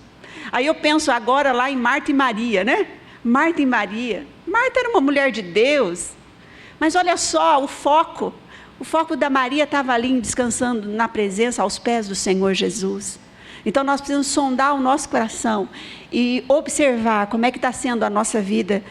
Speaker 2: aí eu penso agora lá em Marta e Maria, né? Marta e Maria. Marta era uma mulher de Deus, mas olha só, o foco da Maria estava ali descansando na presença, aos pés do Senhor Jesus. Então nós precisamos sondar o nosso coração e observar como é que está sendo a nossa vida,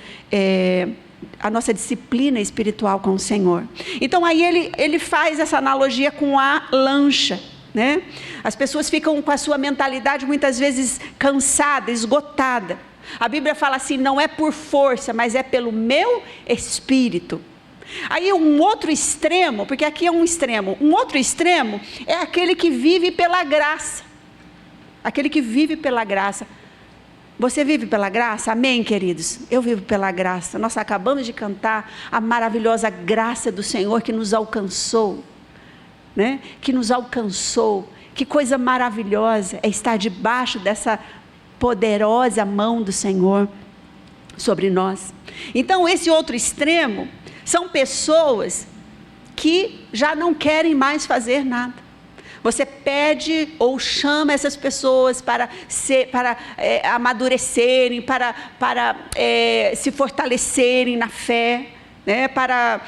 Speaker 2: a nossa disciplina espiritual com o Senhor. Então aí ele faz essa analogia com a lancha, né? As pessoas ficam com a sua mentalidade muitas vezes cansada, esgotada. A Bíblia fala assim, não é por força, mas é pelo meu espírito. Aí um outro extremo, porque aqui é um outro extremo é aquele que vive pela graça. Aquele que vive pela graça. Você vive pela graça? Amém, queridos? Eu vivo pela graça. Nós acabamos de cantar a maravilhosa graça do Senhor que nos alcançou, né? Que nos alcançou. Que coisa maravilhosa é estar debaixo dessa poderosa mão do Senhor sobre nós. Então esse outro extremo são pessoas que já não querem mais fazer nada. Você pede ou chama essas pessoas para amadurecerem, para se fortalecerem na fé, né? Para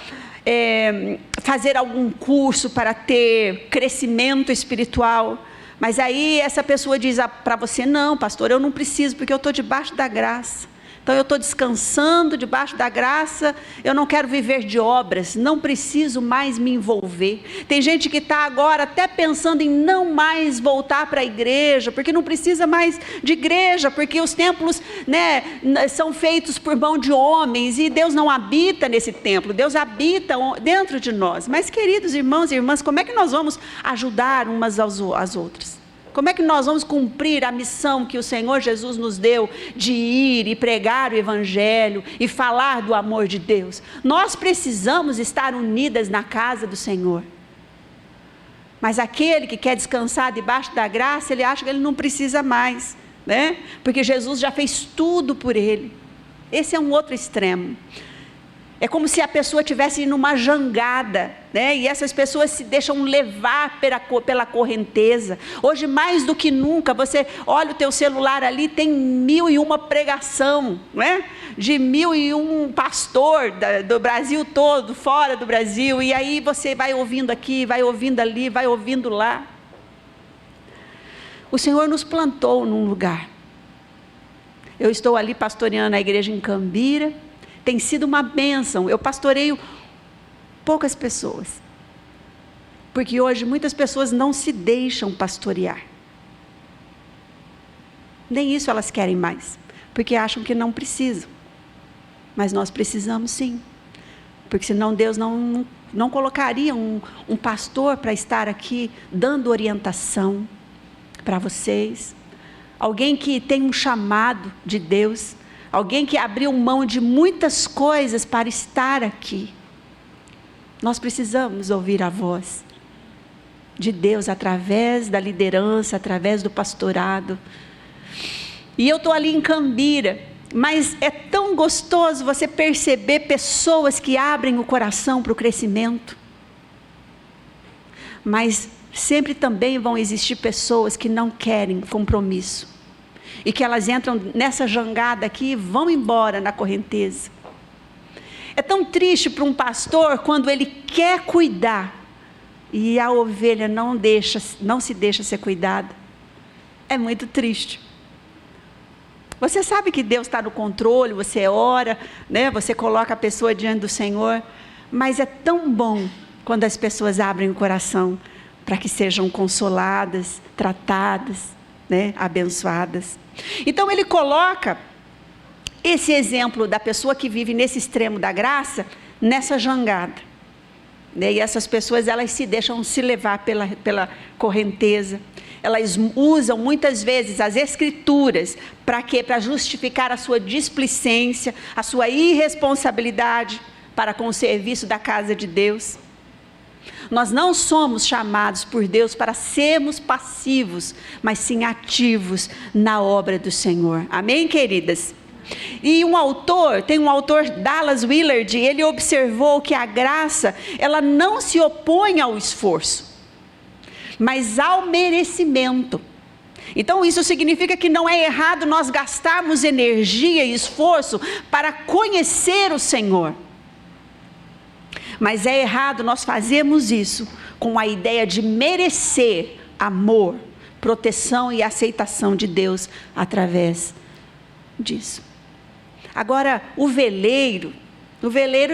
Speaker 2: fazer algum curso para ter crescimento espiritual. Mas aí essa pessoa diz para você: não, pastor, eu não preciso, porque eu estou debaixo da graça. Então eu estou descansando debaixo da graça, eu não quero viver de obras, não preciso mais me envolver. Tem gente que está agora até pensando em não mais voltar para a igreja, porque não precisa mais de igreja, porque os templos, né, são feitos por mão de homens, e Deus não habita nesse templo, Deus habita dentro de nós. Mas, queridos irmãos e irmãs, como é que nós vamos ajudar umas às outras? Como é que nós vamos cumprir a missão que o Senhor Jesus nos deu de ir e pregar o Evangelho e falar do amor de Deus? Nós precisamos estar unidas na casa do Senhor. Mas aquele que quer descansar debaixo da graça, ele acha que ele não precisa mais, né? Porque Jesus já fez tudo por ele. Esse é um outro extremo. É como se a pessoa estivesse numa jangada, né? E essas pessoas se deixam levar pela correnteza. Hoje, mais do que nunca, você olha o teu celular ali, tem 1001 pregação, né? De 1001 pastor do Brasil todo, fora do Brasil, e aí você vai ouvindo aqui, vai ouvindo ali, vai ouvindo lá. O Senhor nos plantou num lugar. Eu estou ali pastoreando a igreja em Cambira. Tem sido uma bênção. Eu pastoreio poucas pessoas, porque hoje muitas pessoas não se deixam pastorear. Nem isso elas querem mais, porque acham que não precisam. Mas nós precisamos sim, porque senão Deus não colocaria um pastor para estar aqui dando orientação para vocês. Alguém que tem um chamado de Deus, alguém que abriu mão de muitas coisas para estar aqui. Nós precisamos ouvir a voz de Deus através da liderança, através do pastorado. E eu estou ali em Cambira, mas é tão gostoso você perceber pessoas que abrem o coração para o crescimento. Mas sempre também vão existir pessoas que não querem compromisso. E que elas entram nessa jangada aqui e vão embora na correnteza. É tão triste para um pastor quando ele quer cuidar e a ovelha não se deixa ser cuidada. É muito triste. Você sabe que Deus está no controle, você ora, né? Você coloca a pessoa diante do Senhor, mas é tão bom quando as pessoas abrem o coração para que sejam consoladas, tratadas, né? Abençoadas. Então ele coloca esse exemplo da pessoa que vive nesse extremo da graça, nessa jangada, né? E essas pessoas, elas se deixam se levar pela correnteza. Elas usam muitas vezes as escrituras para quê? Para justificar a sua displicência, a sua irresponsabilidade para com o serviço da casa de Deus. Nós não somos chamados por Deus para sermos passivos, mas sim ativos na obra do Senhor. Amém, queridas? E tem um autor, Dallas Willard, ele observou que a graça, ela não se opõe ao esforço, mas ao merecimento. Então isso significa que não é errado nós gastarmos energia e esforço para conhecer o Senhor. Mas é errado nós fazermos isso com a ideia de merecer amor, proteção e aceitação de Deus através disso. Agora, o veleiro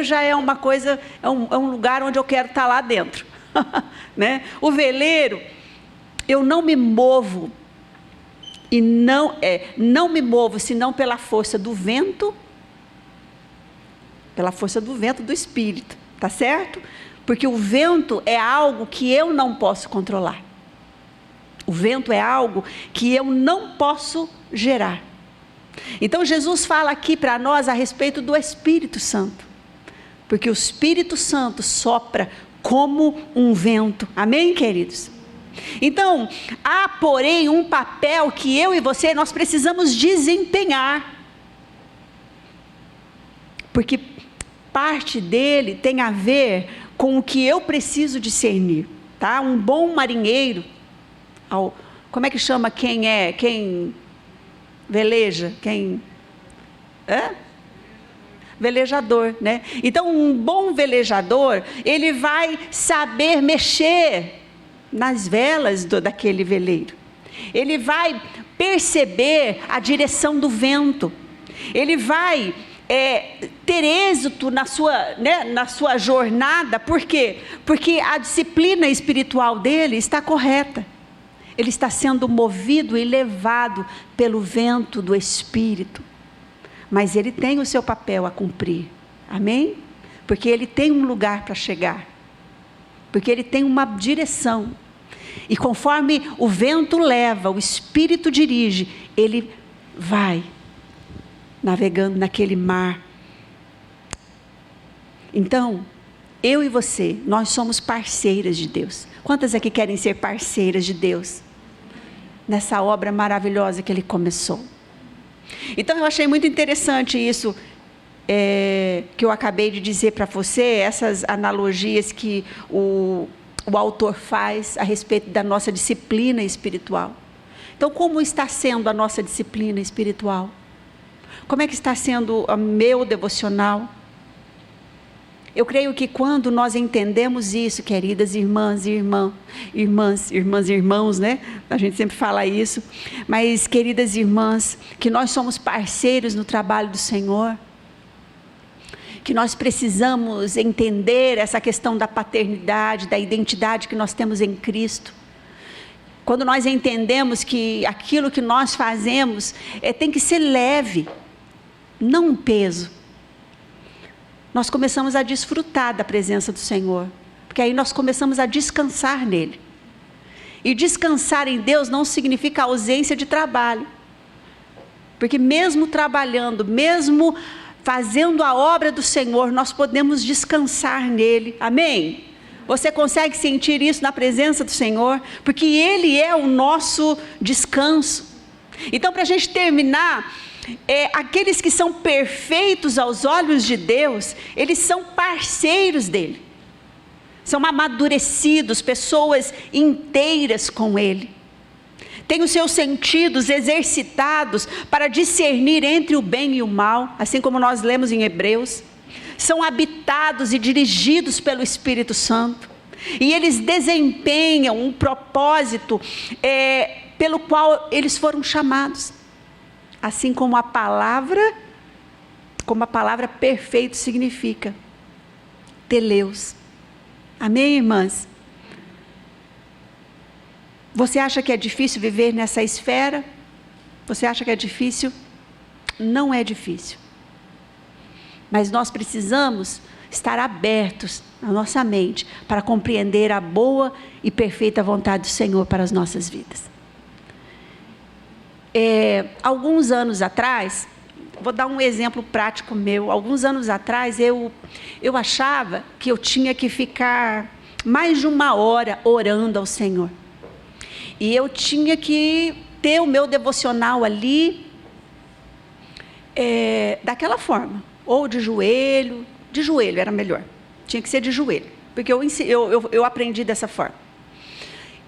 Speaker 2: já é uma coisa, é um lugar onde eu quero estar lá dentro. Né? O veleiro, eu não me movo, e não me movo senão pela força do vento do Espírito. Tá certo? Porque o vento é algo que eu não posso controlar. O vento é algo que eu não posso gerar. Então Jesus fala aqui para nós a respeito do Espírito Santo. Porque o Espírito Santo sopra como um vento. Amém, queridos? Então, há porém um papel que eu e você, nós precisamos desempenhar. Porque parte dele tem a ver com o que eu preciso discernir, tá? Um bom marinheiro, como é que chama quem veleja,
Speaker 3: velejador, né? Então, um bom velejador, ele vai saber mexer nas velas daquele veleiro. Ele vai perceber a direção do vento. Ele vai ter êxito na sua jornada. Por quê? Porque a disciplina espiritual dele está correta. Ele está sendo movido e levado pelo vento do Espírito. Mas ele tem o seu papel a cumprir. Amém? Porque ele tem um lugar para chegar. Porque ele tem uma direção. E conforme o vento leva, o Espírito dirige, ele vai navegando naquele mar. Então, eu e você, nós somos parceiras de Deus. Quantas aqui querem ser parceiras de Deus? Nessa obra maravilhosa que Ele começou. Então, eu achei muito interessante isso que eu acabei de dizer para você, essas analogias que o autor faz a respeito da nossa disciplina espiritual. Então, como está sendo a nossa disciplina espiritual? Como é que está sendo o meu devocional? Eu creio que quando nós entendemos isso, queridas irmãs e irmãos, né? A gente sempre fala isso. Mas, queridas irmãs, que nós somos parceiros no trabalho do Senhor, que nós precisamos entender essa questão da paternidade, da identidade que nós temos em Cristo. Quando nós entendemos que aquilo que nós fazemos tem que ser leve, não um peso, nós começamos a desfrutar da presença do Senhor, porque aí nós começamos a descansar nele. E descansar em Deus não significa ausência de trabalho, porque mesmo trabalhando, mesmo fazendo a obra do Senhor, nós podemos descansar nele. Amém? Você consegue sentir isso na presença do Senhor? Porque Ele é o nosso descanso. Então, para a gente terminar, aqueles que são perfeitos aos olhos de Deus, eles são parceiros dele. São amadurecidos, pessoas inteiras com Ele. Têm os seus sentidos exercitados para discernir entre o bem e o mal, assim como nós lemos em Hebreus. São habitados e dirigidos pelo Espírito Santo. E eles desempenham um propósito pelo qual eles foram chamados. Assim como a palavra perfeito significa. Teleus. Amém, irmãs? Você acha que é difícil viver nessa esfera? Você acha que é difícil? Não é difícil. Mas nós precisamos estar abertos na nossa mente para compreender a boa e perfeita vontade do Senhor para as nossas vidas. Alguns anos atrás, vou dar um exemplo prático meu. Alguns anos atrás eu achava que eu tinha que ficar mais de 1 hora orando ao Senhor. E eu tinha que ter o meu devocional ali, daquela forma, ou de joelho era melhor, tinha que ser de joelho, porque eu aprendi dessa forma.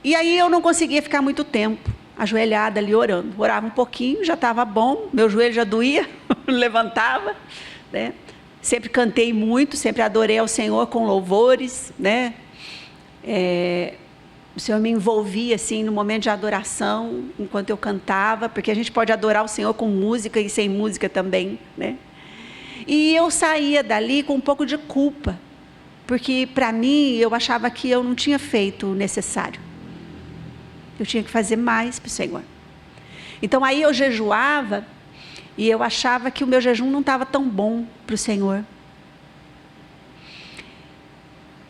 Speaker 3: E aí eu não conseguia ficar muito tempo, ajoelhada ali orando, orava um pouquinho, já estava bom, meu joelho já doía, levantava, né? Sempre cantei muito, sempre adorei ao Senhor com louvores, né? O Senhor me envolvia assim no momento de adoração, enquanto eu cantava, porque a gente pode adorar o Senhor com música e sem música também, né? E eu saía dali com um pouco de culpa, porque para mim eu achava que eu não tinha feito o necessário. Eu tinha que fazer mais para o Senhor. Então aí eu jejuava e eu achava que o meu jejum não estava tão bom para o Senhor.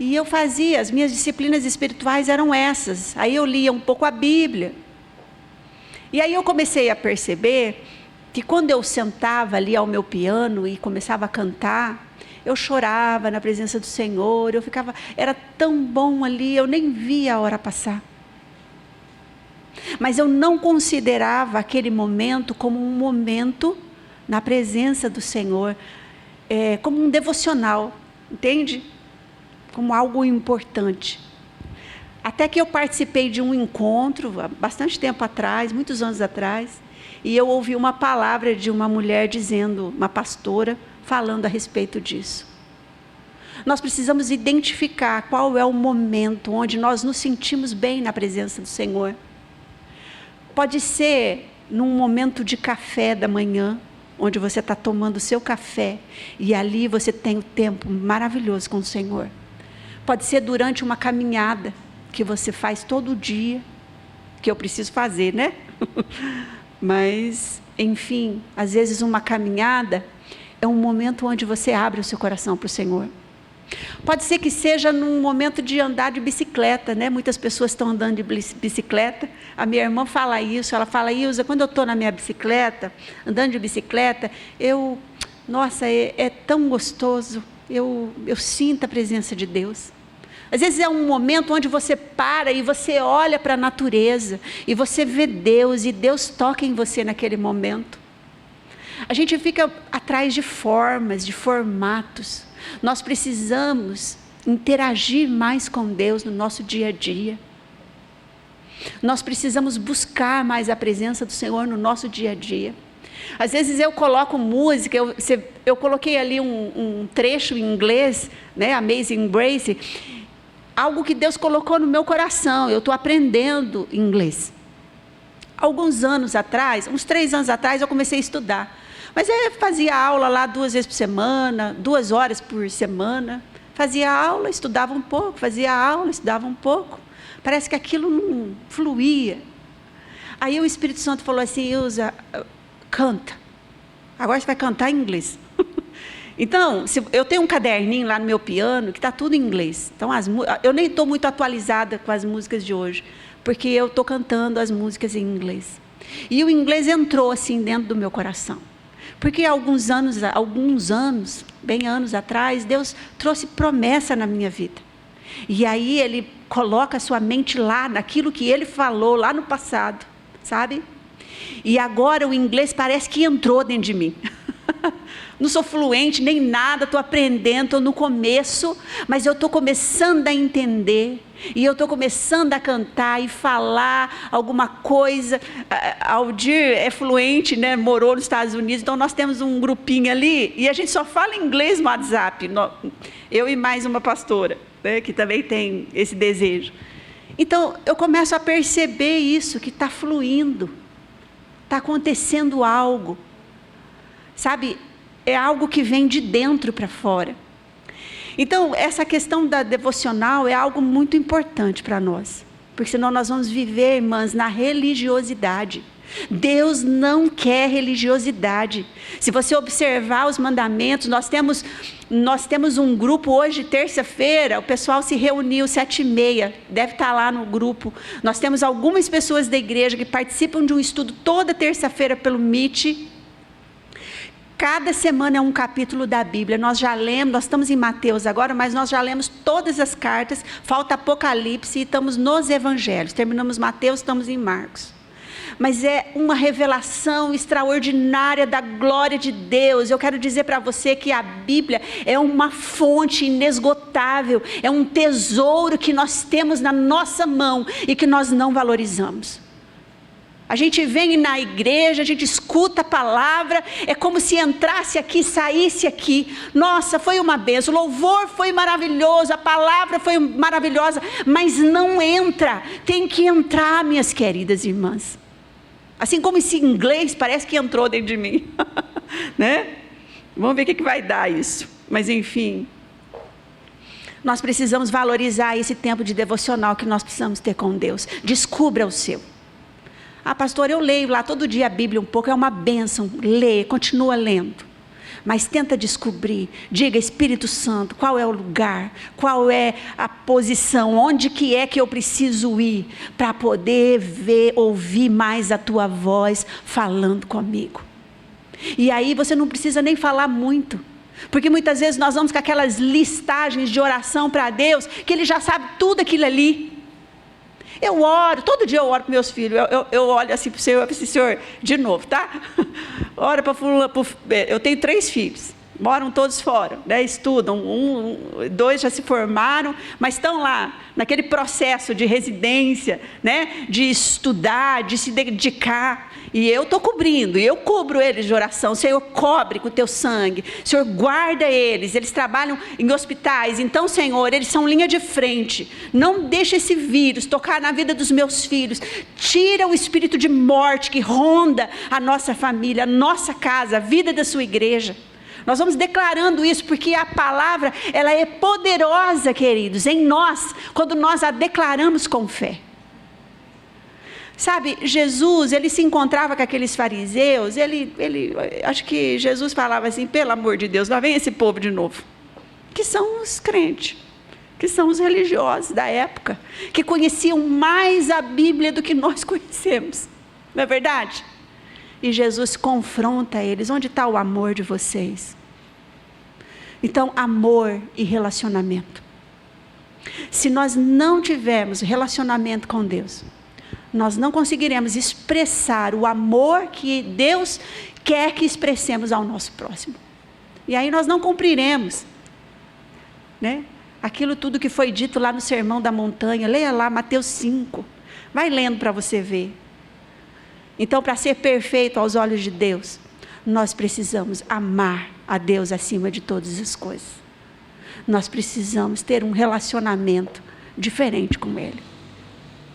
Speaker 3: E eu fazia, as minhas disciplinas espirituais eram essas. Aí eu lia um pouco a Bíblia. E aí eu comecei a perceber que quando eu sentava ali ao meu piano e começava a cantar, eu chorava na presença do Senhor, era tão bom ali, eu nem via a hora passar. Mas eu não considerava aquele momento como um momento na presença do Senhor, como um devocional, entende? Como algo importante. Até que eu participei de um encontro, há bastante tempo atrás, muitos anos atrás, e eu ouvi uma palavra de uma mulher dizendo, uma pastora, falando a respeito disso. Nós precisamos identificar qual é o momento onde nós nos sentimos bem na presença do Senhor. Pode ser num momento de café da manhã, onde você está tomando o seu café, e ali você tem um tempo maravilhoso com o Senhor. Pode ser durante uma caminhada, que você faz todo dia, que eu preciso fazer, né? Mas, enfim, às vezes uma caminhada é um momento onde você abre o seu coração para o Senhor. Pode ser que seja num momento de andar de bicicleta, né? Muitas pessoas estão andando de bicicleta. A minha irmã fala isso, ela fala: Ilza, quando eu estou na minha bicicleta, andando de bicicleta, nossa, é tão gostoso, eu sinto a presença de Deus. Às vezes é um momento onde você para e você olha para a natureza, e você vê Deus, e Deus toca em você naquele momento. A gente fica atrás de formas, de formatos. Nós precisamos interagir mais com Deus no nosso dia a dia. Nós precisamos buscar mais a presença do Senhor no nosso dia a dia. Às vezes eu coloco música, eu coloquei ali um trecho em inglês, né, Amazing Grace, algo que Deus colocou no meu coração. Eu estou aprendendo inglês. Alguns anos atrás, uns 3 anos atrás, eu comecei a estudar. Mas eu fazia aula lá 2 vezes por semana, 2 horas por semana. Fazia aula, estudava um pouco, fazia aula, estudava um pouco. Parece que aquilo não fluía. Aí o Espírito Santo falou assim: Ilza, canta. Agora você vai cantar em inglês. Então, eu tenho um caderninho lá no meu piano que está tudo em inglês. Então, eu nem estou muito atualizada com as músicas de hoje, porque eu estou cantando as músicas em inglês. E o inglês entrou assim dentro do meu coração. Porque alguns anos, bem anos atrás, Deus trouxe promessa na minha vida. E aí Ele coloca a sua mente lá, naquilo que Ele falou lá no passado, sabe? E agora o inglês parece que entrou dentro de mim. Não sou fluente nem nada, estou aprendendo, estou no começo, mas eu estou começando a entender, e eu estou começando a cantar e falar alguma coisa. Aldir é fluente, né? Morou nos Estados Unidos, então nós temos um grupinho ali, e a gente só fala inglês no WhatsApp, eu e mais uma pastora, né, que também tem esse desejo. Então eu começo a perceber isso, que está fluindo, está acontecendo algo, sabe? É algo que vem de dentro para fora. Então, essa questão da devocional é algo muito importante para nós. Porque senão nós vamos viver, irmãs, na religiosidade. Deus não quer religiosidade. Se você observar os mandamentos, nós temos um grupo hoje, terça-feira, o pessoal se reuniu 7h30, deve estar lá no grupo. Nós temos algumas pessoas da igreja que participam de um estudo toda terça-feira pelo Meet. Cada semana é um capítulo da Bíblia. Nós já lemos, nós estamos em Mateus agora, mas nós já lemos todas as cartas, falta Apocalipse e estamos nos Evangelhos. Terminamos Mateus, estamos em Marcos. Mas é uma revelação extraordinária da glória de Deus. Eu quero dizer para você que a Bíblia é uma fonte inesgotável, é um tesouro que nós temos na nossa mão e que nós não valorizamos. A gente vem na igreja, a gente escuta a palavra, é como se entrasse aqui e saísse aqui. Nossa, foi uma bênção, o louvor foi maravilhoso, a palavra foi maravilhosa, mas não entra. Tem que entrar, minhas queridas irmãs. Assim como esse inglês parece que entrou dentro de mim. Né? Vamos ver o que vai dar isso. Mas enfim, nós precisamos valorizar esse tempo de devocional que nós precisamos ter com Deus. Descubra o seu. Ah, pastor, eu leio lá todo dia a Bíblia um pouco, é uma bênção, lê, continua lendo. Mas tenta descobrir, diga: Espírito Santo, qual é o lugar, qual é a posição, onde que é que eu preciso ir para poder ouvir mais a tua voz falando comigo. E aí você não precisa nem falar muito, porque muitas vezes nós vamos com aquelas listagens de oração para Deus, que Ele já sabe tudo aquilo ali. Eu oro, todo dia eu oro para meus filhos, eu olho assim para o Senhor, eu falo assim: Senhor, de novo, tá? Ora para fulano, eu tenho 3 filhos, moram todos fora, né? Estudam, dois já se formaram, mas estão lá, naquele processo de residência, né? De estudar, de se dedicar, e eu estou cobrindo, e eu cubro eles de oração. Senhor, cobre com o teu sangue, Senhor, guarda eles trabalham em hospitais, então, Senhor, eles são linha de frente, não deixa esse vírus tocar na vida dos meus filhos, tira o espírito de morte que ronda a nossa família, a nossa casa, a vida da sua igreja. Nós vamos declarando isso, porque a palavra, ela é poderosa, queridos, em nós, quando nós a declaramos com fé. Sabe, Jesus, ele se encontrava com aqueles fariseus, acho que Jesus falava assim, pelo amor de Deus, lá vem esse povo de novo, que são os crentes, que são os religiosos da época, que conheciam mais a Bíblia do que nós conhecemos, não é verdade? E Jesus confronta eles, onde está o amor de vocês? Então, amor e relacionamento. Se nós não tivermos relacionamento com Deus, nós não conseguiremos expressar o amor que Deus quer que expressemos ao nosso próximo. E aí nós não cumpriremos, né? Aquilo tudo que foi dito lá no Sermão da Montanha. Leia lá Mateus 5, vai lendo para você ver. Então, para ser perfeito aos olhos de Deus, nós precisamos amar a Deus acima de todas as coisas. Nós precisamos ter um relacionamento diferente com Ele.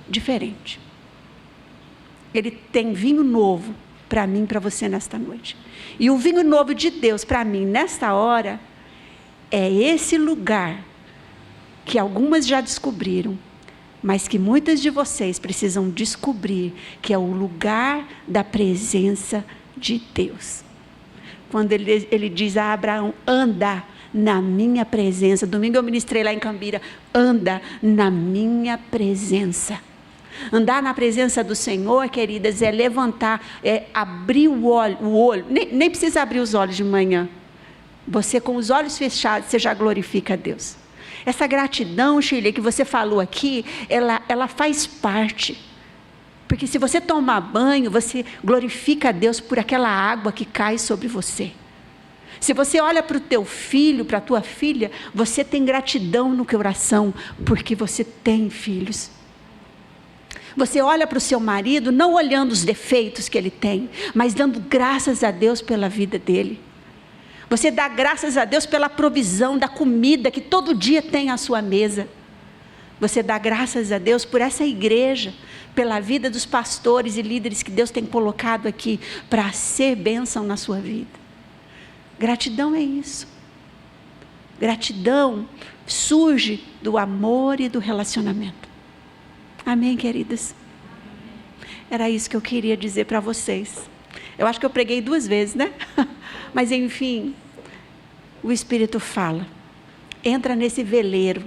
Speaker 3: Diferente. Ele tem vinho novo para mim e para você nesta noite. E o vinho novo de Deus para mim nesta hora é esse lugar que algumas já descobriram, mas que muitas de vocês precisam descobrir, que é o lugar da presença de Deus. Quando ele diz a Abraão, anda na minha presença. Domingo eu ministrei lá em Cambira, anda na minha presença. Andar na presença do Senhor, queridas, é levantar, é abrir o olho, nem precisa abrir os olhos de manhã. Você com os olhos fechados, você já glorifica a Deus. Essa gratidão, Shirley, que você falou aqui, ela faz parte. Porque se você tomar banho, você glorifica a Deus por aquela água que cai sobre você. Se você olha para o teu filho, para a tua filha, você tem gratidão no coração, porque você tem filhos. Você olha para o seu marido, não olhando os defeitos que ele tem, mas dando graças a Deus pela vida dele. Você dá graças a Deus pela provisão da comida que todo dia tem à sua mesa. Você dá graças a Deus por essa igreja, pela vida dos pastores e líderes que Deus tem colocado aqui para ser bênção na sua vida. Gratidão é isso. Gratidão surge do amor e do relacionamento. Amém, queridas? Era isso que eu queria dizer para vocês. Eu acho que eu preguei 2 vezes, né? Mas enfim, o Espírito fala. Entra nesse veleiro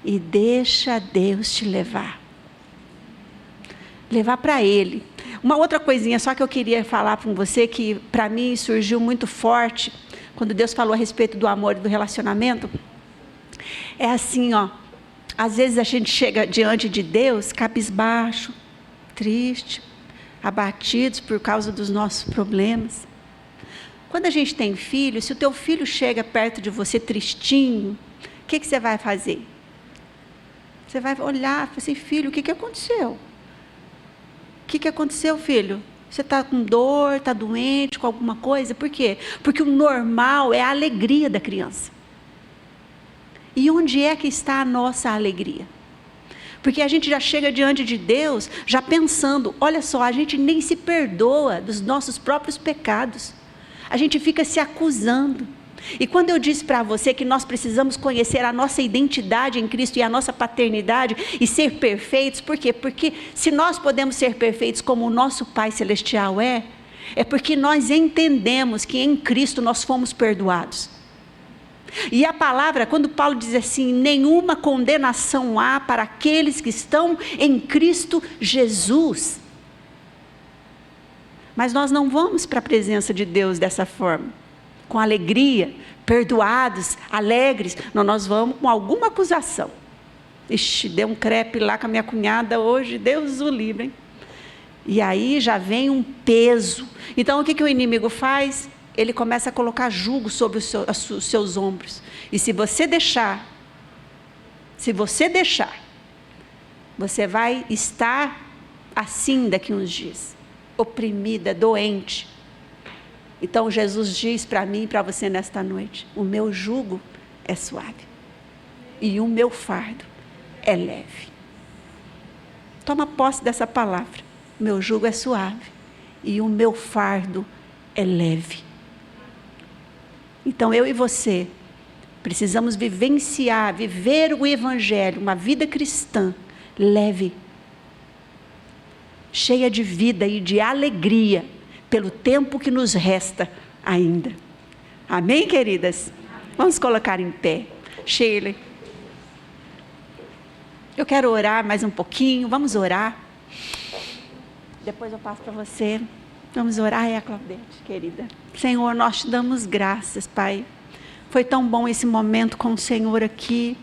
Speaker 3: e deixa Deus te levar. Levar para Ele. Uma outra coisinha só que eu queria falar com você, que para mim surgiu muito forte, quando Deus falou a respeito do amor e do relacionamento, é assim, ó. Às vezes a gente chega diante de Deus cabisbaixo, triste, abatidos por causa dos nossos problemas. Quando a gente tem filho, se o teu filho chega perto de você tristinho, o que você vai fazer? Você vai olhar e falar assim, filho, o que aconteceu? O que aconteceu, filho? Você está com dor, está doente com alguma coisa? Por quê? Porque o normal é a alegria da criança. E onde é que está a nossa alegria? Porque a gente já chega diante de Deus, já pensando, olha só, a gente nem se perdoa dos nossos próprios pecados. A gente fica se acusando. E quando eu disse para você que nós precisamos conhecer a nossa identidade em Cristo e a nossa paternidade e ser perfeitos, por quê? Porque se nós podemos ser perfeitos como o nosso Pai Celestial é porque nós entendemos que em Cristo nós fomos perdoados. E a palavra, quando Paulo diz assim, nenhuma condenação há para aqueles que estão em Cristo Jesus. Mas nós não vamos para a presença de Deus dessa forma, com alegria, perdoados, alegres. Não, nós vamos com alguma acusação. Ixi, deu um crepe lá com a minha cunhada hoje, Deus o livre, hein? E aí já vem um peso. Então o que o inimigo faz? ele começa a colocar jugo sobre os seus ombros. E se você deixar, você vai estar assim daqui uns dias, oprimida, doente. Então Jesus diz para mim e para você nesta noite: o meu jugo é suave e o meu fardo é leve. Toma posse dessa palavra. O meu jugo é suave e o meu fardo é leve. Então eu e você precisamos viver o Evangelho, uma vida cristã leve, cheia de vida e de alegria, pelo tempo que nos resta ainda. Amém, queridas? Vamos colocar em pé. Shirley, eu quero orar mais um pouquinho, vamos orar. Depois eu passo para você. Vamos orar, Claudete, querida. Senhor, nós te damos graças, Pai. Foi tão bom esse momento com o Senhor aqui.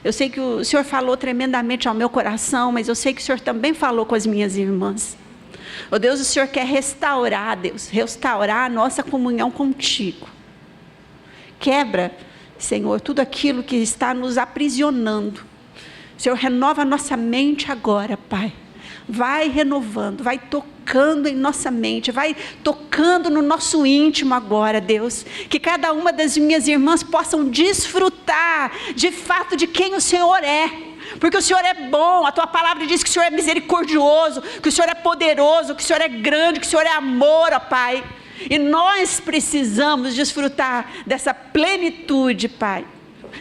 Speaker 3: Eu sei que o Senhor falou tremendamente ao meu coração, mas eu sei que o Senhor também falou com as minhas irmãs. Oh Deus, o Senhor quer restaurar, Deus, restaurar a nossa comunhão contigo. Quebra, Senhor, tudo aquilo que está nos aprisionando. Senhor, renova a nossa mente agora, Pai. Vai renovando, vai tocando em nossa mente, vai tocando no nosso íntimo agora, Deus. Que cada uma das minhas irmãs possam desfrutar de fato de quem o Senhor é. Porque o Senhor é bom, a tua palavra diz que o Senhor é misericordioso, que o Senhor é poderoso, que o Senhor é grande, que o Senhor é amor, ó Pai. E nós precisamos desfrutar dessa plenitude, Pai,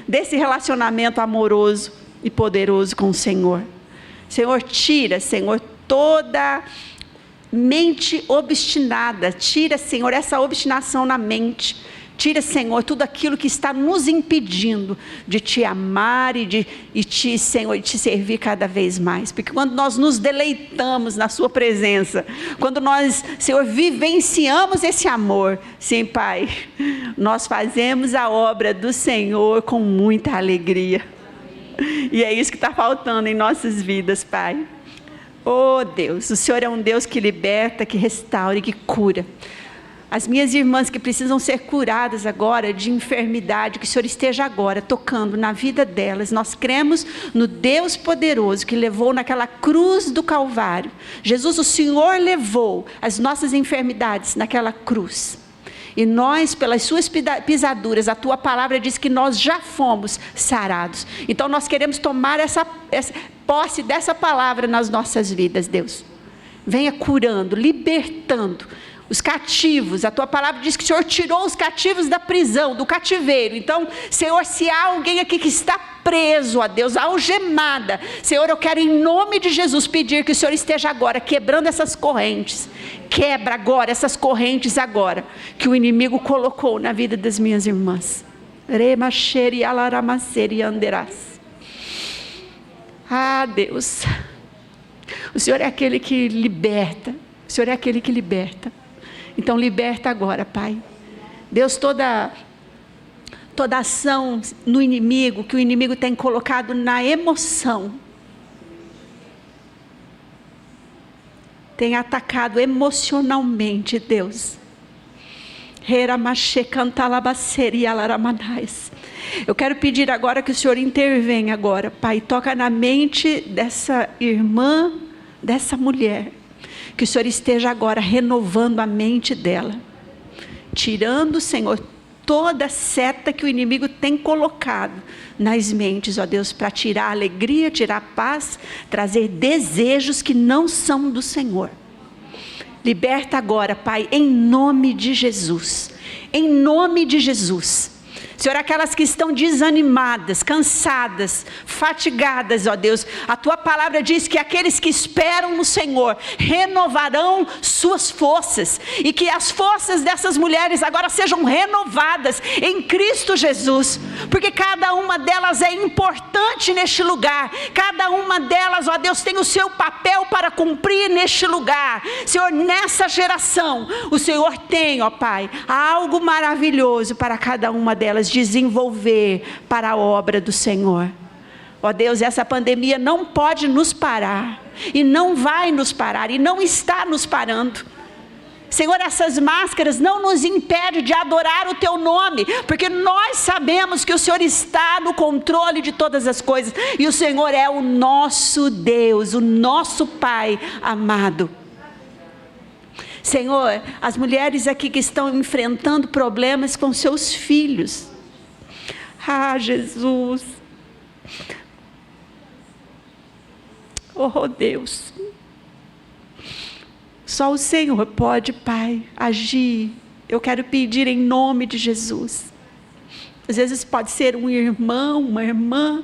Speaker 3: desse relacionamento amoroso e poderoso com o Senhor. Senhor, tira, Senhor, toda mente obstinada, tira, Senhor, essa obstinação na mente, tira, Senhor, tudo aquilo que está nos impedindo de te amar Senhor, e te servir cada vez mais, porque quando nós nos deleitamos na sua presença, quando nós, Senhor, vivenciamos esse amor, sim, Pai, nós fazemos a obra do Senhor com muita alegria. E é isso que está faltando em nossas vidas, Pai. Oh Deus, o Senhor é um Deus que liberta, que restaura e que cura. As minhas irmãs que precisam ser curadas agora de enfermidade, que o Senhor esteja agora tocando na vida delas. Nós cremos no Deus poderoso que levou naquela cruz do Calvário. Jesus, o Senhor levou as nossas enfermidades naquela cruz. E nós, pelas suas pisaduras, a tua palavra diz que nós já fomos sarados. Então nós queremos tomar essa posse dessa palavra nas nossas vidas, Deus. Venha curando, libertando os cativos. A tua palavra diz que o Senhor tirou os cativos da prisão, do cativeiro. Então, Senhor, se há alguém aqui que está preso, ó Deus, algemada, Senhor, eu quero em nome de Jesus pedir que o Senhor esteja agora quebrando essas correntes. Quebra agora essas correntes agora, que o inimigo colocou na vida das minhas irmãs. Ah, Deus, o Senhor é aquele que liberta, o Senhor é aquele que liberta. Então liberta agora, Pai. Deus, toda ação no inimigo, que o inimigo tem colocado na emoção, tem atacado emocionalmente, Deus. Eu quero pedir agora que o Senhor intervenha agora, Pai. Toca na mente dessa irmã, dessa mulher. Que o Senhor esteja agora renovando a mente dela. Tirando, Senhor, toda seta que o inimigo tem colocado nas mentes, ó Deus, para tirar a alegria, tirar a paz, trazer desejos que não são do Senhor. Liberta agora, Pai, em nome de Jesus. Em nome de Jesus. Senhor, aquelas que estão desanimadas, cansadas, fatigadas, ó Deus, a tua palavra diz que aqueles que esperam no Senhor renovarão suas forças, e que as forças dessas mulheres agora sejam renovadas em Cristo Jesus, porque cada uma delas é importante neste lugar, cada uma delas, ó Deus, tem o seu papel para cumprir neste lugar. Senhor, nessa geração, o Senhor tem, ó Pai, algo maravilhoso para cada uma delas desenvolver para a obra do Senhor. Ó Deus, essa pandemia não pode nos parar, e não vai nos parar, e não está nos parando. Senhor, essas máscaras não nos impedem de adorar o Teu nome, porque nós sabemos que o Senhor está no controle de todas as coisas, e o Senhor é o nosso Deus, o nosso Pai amado. Senhor, as mulheres aqui que estão enfrentando problemas com seus filhos. Ah, Jesus. Oh, Deus. Só o Senhor pode, Pai, agir. Eu quero pedir em nome de Jesus. Às vezes pode ser um irmão, uma irmã,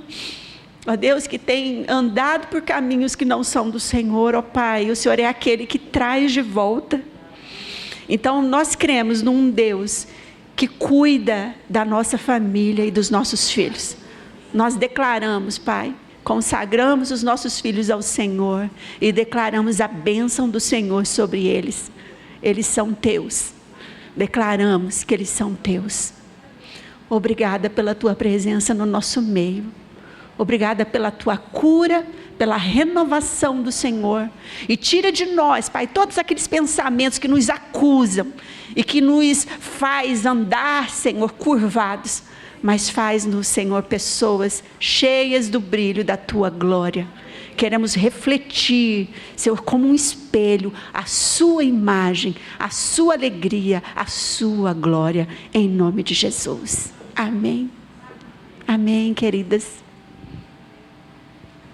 Speaker 3: ó Deus, que tem andado por caminhos que não são do Senhor, ó Pai. O Senhor é aquele que traz de volta. Então nós cremos num Deus que cuida da nossa família e dos nossos filhos. Nós declaramos, Pai, consagramos os nossos filhos ao Senhor e declaramos a bênção do Senhor sobre eles. Eles são teus. Declaramos que eles são teus. Obrigada pela tua presença no nosso meio. Obrigada pela tua cura, pela renovação do Senhor. E tira de nós, Pai, todos aqueles pensamentos que nos acusam e que nos faz andar, Senhor, curvados. Mas faz-nos, Senhor, pessoas cheias do brilho da Tua glória. Queremos refletir, Senhor, como um espelho, a Sua imagem, a Sua alegria, a Sua glória, em nome de Jesus. Amém. Amém, queridas.